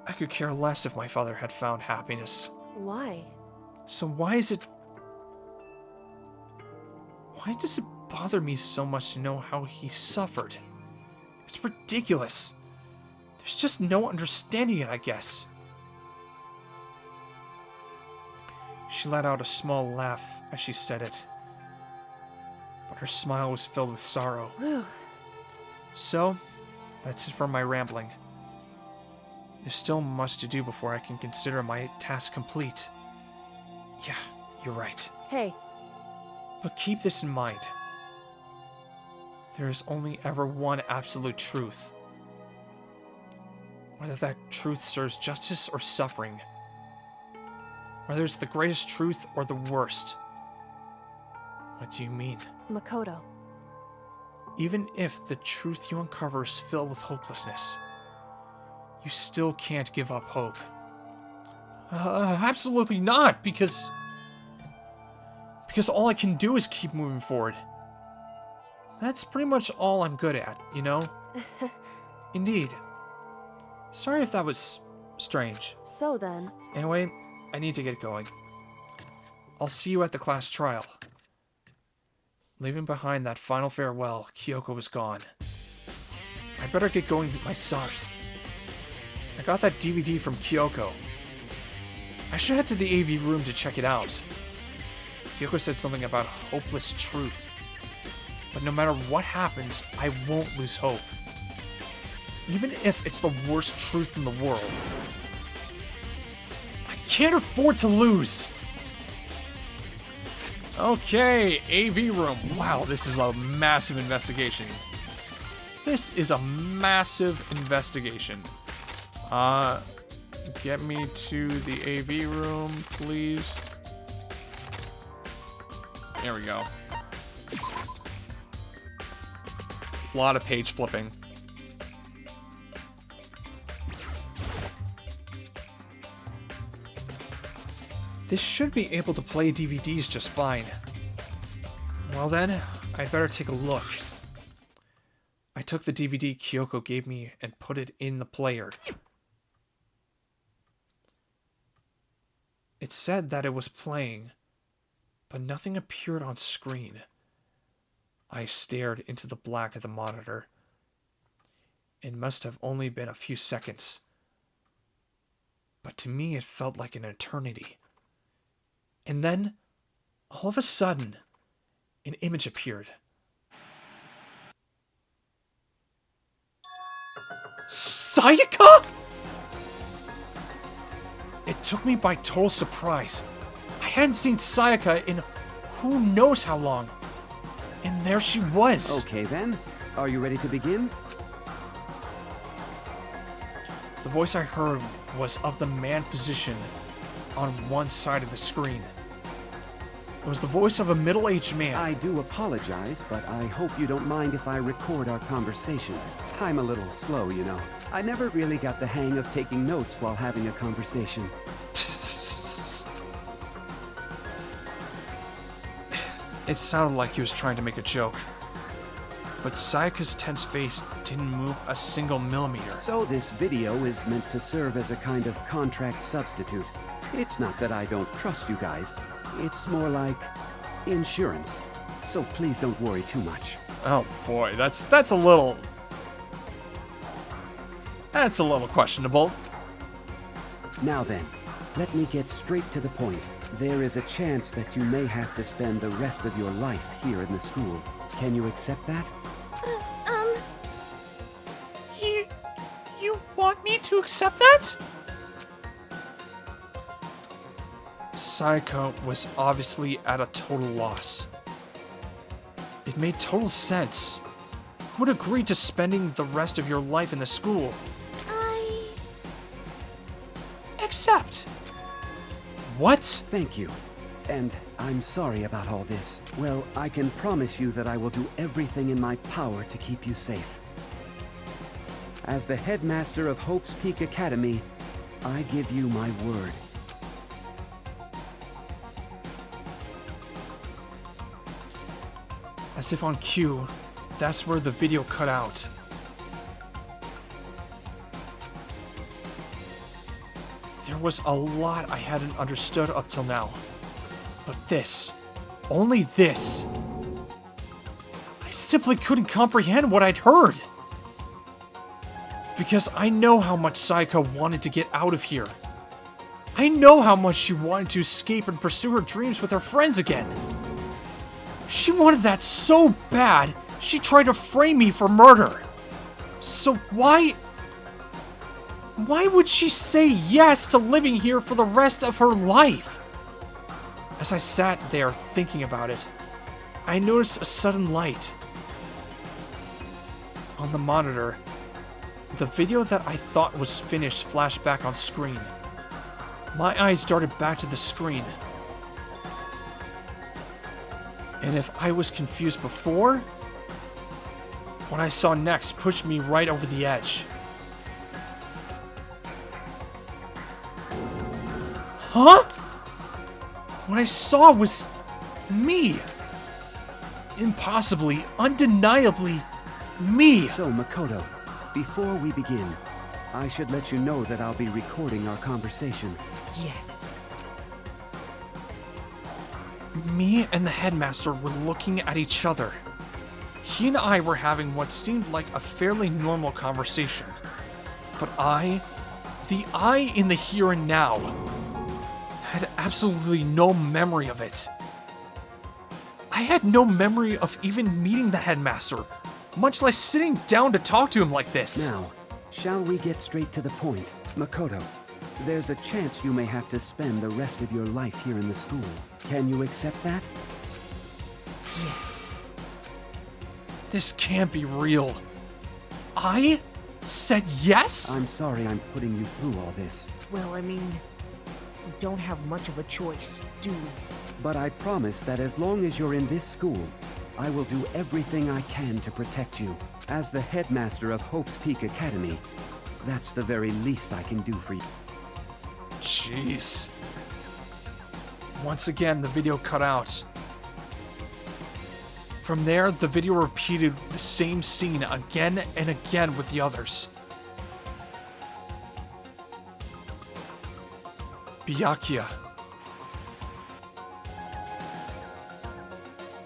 I could care less if my father had found happiness. why? So why does it bother me so much to know how he suffered? It's ridiculous. There's just no understanding it, I guess. She let out a small laugh as she said it, but her smile was filled with sorrow. Whew. So, that's it for my rambling. There's still much to do before I can consider my task complete. Yeah, you're right. Hey, But keep this in mind. There is only ever one absolute truth. Whether that truth serves justice or suffering. Whether it's the greatest truth or the worst. What do you mean? Makoto. Even if the truth you uncover is filled with hopelessness, you still can't give up hope. Absolutely not, because all I can do is keep moving forward. That's pretty much all I'm good at, you know? Indeed. Sorry if that was strange. So then, Anyway, I need to get going. I'll see you at the class trial. Leaving behind that final farewell, Kyoko was gone. I better get going myself. I got that DVD from Kyoko. I should head to the AV room to check it out. Kyoko said something about hopeless truth. But no matter what happens, I won't lose hope. Even if it's the worst truth in the world. I can't afford to lose! Okay, AV room. Wow, this is a massive investigation. This is a massive investigation. Get me to the AV room, please. There we go. A lot of page flipping. This should be able to play DVDs just fine. Well then, I'd better take a look. I took the DVD Kyoko gave me and put it in the player. It said that it was playing, but nothing appeared on screen. I stared into the black of the monitor. It must have only been a few seconds. But to me it felt like an eternity. And then, all of a sudden, an image appeared. Sayaka?! It took me by total surprise. I hadn't seen Sayaka in who knows how long. And there she was. Okay then, are you ready to begin? The voice I heard was of the man positioned on one side of the screen. It was the voice of a middle-aged man. I do apologize, but I hope you don't mind if I record our conversation. I'm a little slow, you know. I never really got the hang of taking notes while having a conversation. It sounded like he was trying to make a joke. But Sayaka's tense face didn't move a single millimeter. So this video is meant to serve as a kind of contract substitute. It's not that I don't trust you guys. It's more like insurance. So please don't worry too much. Oh boy, that's a little... That's a little questionable. Now then, let me get straight to the point. There is a chance that you may have to spend the rest of your life here in the school. Can you accept that? want me to accept that? Sayaka was obviously at a total loss. It made total sense. Who would agree to spending the rest of your life in the school? Accept. What? Thank you. And I'm sorry about all this. Well, I can promise you that I will do everything in my power to keep you safe. As the headmaster of Hope's Peak Academy, I give you my word. As if on cue, that's where the video cut out. There was a lot I hadn't understood up till now. But this, only this, I simply couldn't comprehend what I'd heard. Because I know how much Sayaka wanted to get out of here. I know how much she wanted to escape and pursue her dreams with her friends again. She wanted that so bad, she tried to frame me for murder. So why would she say yes to living here for the rest of her life? As I sat there thinking about it, I noticed a sudden light. On the monitor, the video that I thought was finished flashed back on screen. My eyes darted back to the screen. And if I was confused before, what I saw next pushed me right over the edge. Huh? What I saw was me. Impossibly, undeniably me. So, Makoto, before we begin, I should let you know that I'll be recording our conversation. Yes. Me and the headmaster were looking at each other. He and I were having what seemed like a fairly normal conversation. But the I in the here and now, had absolutely no memory of it. I had no memory of even meeting the headmaster, much less sitting down to talk to him like this. Now, shall we get straight to the point? Makoto, there's a chance you may have to spend the rest of your life here in the school. Can you accept that? Yes. This can't be real. I said yes? I'm sorry I'm putting you through all this. Well, I mean, we don't have much of a choice, do we? But I promise that as long as you're in this school, I will do everything I can to protect you. As the headmaster of Hope's Peak Academy, that's the very least I can do for you. Jeez. Once again, the video cut out. From there, the video repeated the same scene again and again with the others. Byakuya.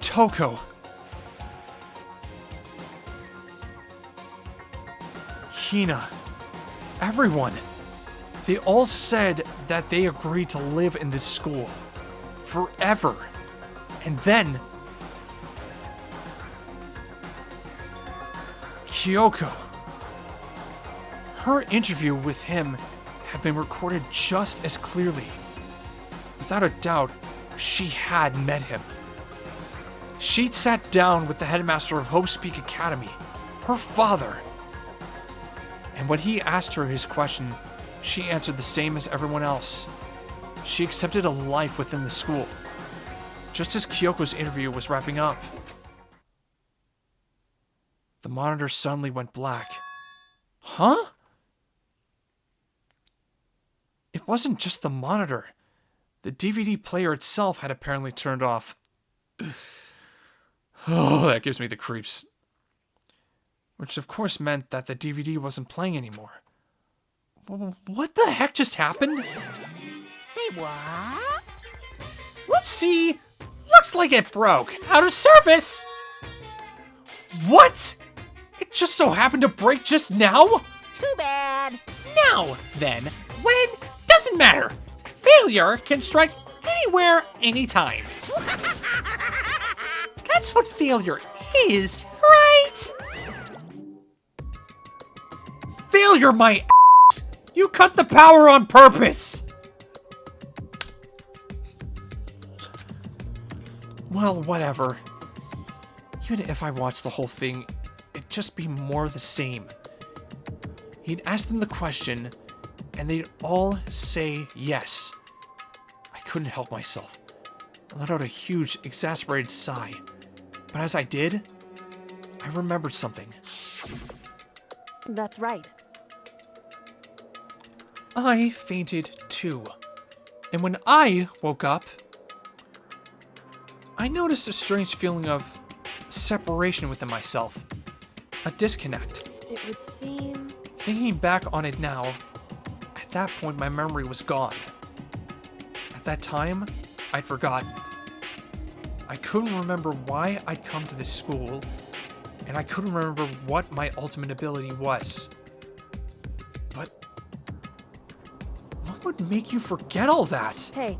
Toko. Hina. Everyone. They all said that they agreed to live in this school. Forever. And then Kyoko. Her interview with him had been recorded just as clearly. Without a doubt, she had met him. She'd sat down with the headmaster of Hope's Peak Academy, her father. And when he asked her his question, she answered the same as everyone else. She accepted a life within the school. Just as Kyoko's interview was wrapping up, the monitor suddenly went black. Huh? It wasn't just the monitor. The DVD player itself had apparently turned off. Oh, that gives me the creeps. Which of course meant that the DVD wasn't playing anymore. What the heck just happened? Say what? Whoopsie! Looks like it broke. Out of service! What? It just so happened to break just now? Too bad. Now, then, when doesn't matter. Failure can strike anywhere, anytime. That's what failure is, right? Failure, my You cut the power on purpose! Well, whatever. Even if I watched the whole thing, it'd just be more of the same. He'd ask them the question, and they'd all say yes. I couldn't help myself. I let out a huge, exasperated sigh. But as I did, I remembered something. That's right. I fainted too. And when I woke up, I noticed a strange feeling of separation within myself. A disconnect. It would seem... Thinking back on it now, at that point my memory was gone. At that time, I'd forgotten. I couldn't remember why I'd come to this school, and I couldn't remember what my ultimate ability was. But what would make you forget all that? Hey,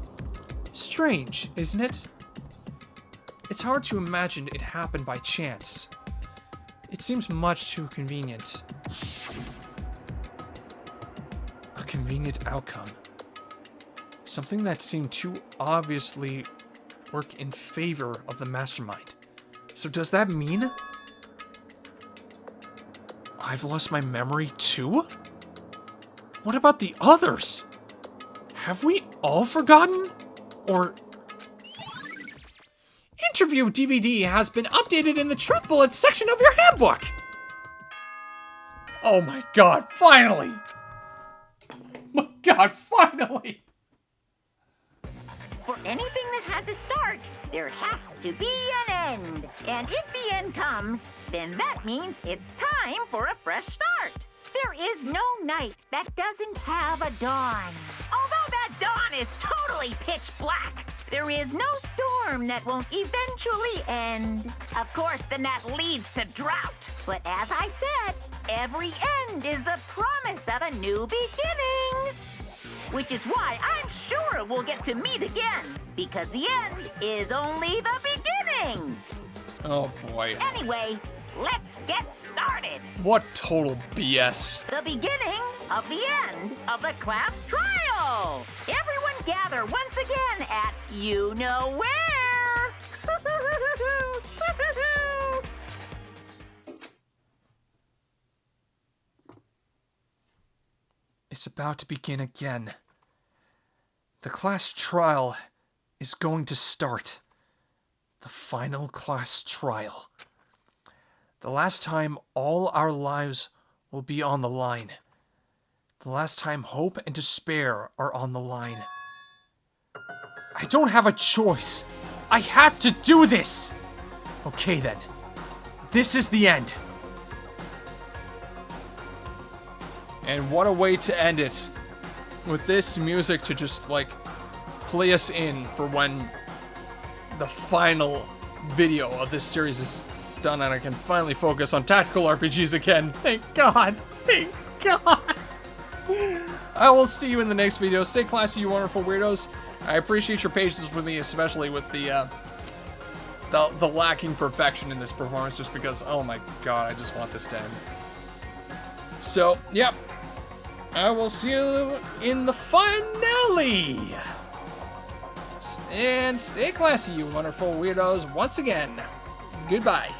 Strange, isn't it? It's hard to imagine it happened by chance. It seems much too convenient. A convenient outcome. Something that seemed too obviously work in favor of the mastermind. So does that mean I've lost my memory too? What about the others? Have we all forgotten? Or... Interview DVD has been updated in the Truth Bullet section of your handbook! Oh my god, finally! My god, finally! For anything that has a start, there has to be an end. And if the end comes, then that means it's time for a fresh start. There is no night that doesn't have a dawn. Although that dawn is totally pitch black, there is no storm that won't eventually end. Of course, then that leads to drought. But as I said, every end is the promise of a new beginning. Which is why I'm sure we'll get to meet again, because the end is only the beginning. Oh boy. Anyway, let's get started. What total BS. The beginning of the end of the class trial. Everyone gather once again at you know where. It's about to begin again. The class trial is going to start. The final class trial. The last time all our lives will be on the line. The last time hope and despair are on the line. I don't have a choice. I have to do this! Okay then. This is the end. And what a way to end it. With this music to just, like, play us in for when the final video of this series is done and I can finally focus on tactical RPGs again. Thank God. Thank God. I will see you in the next video. Stay classy, you wonderful weirdos. I appreciate your patience with me, especially with the lacking perfection in this performance, just because, oh my God, I just want this to end. So, yep. I will see you in the finale. And stay classy, you wonderful weirdos, once again. Goodbye.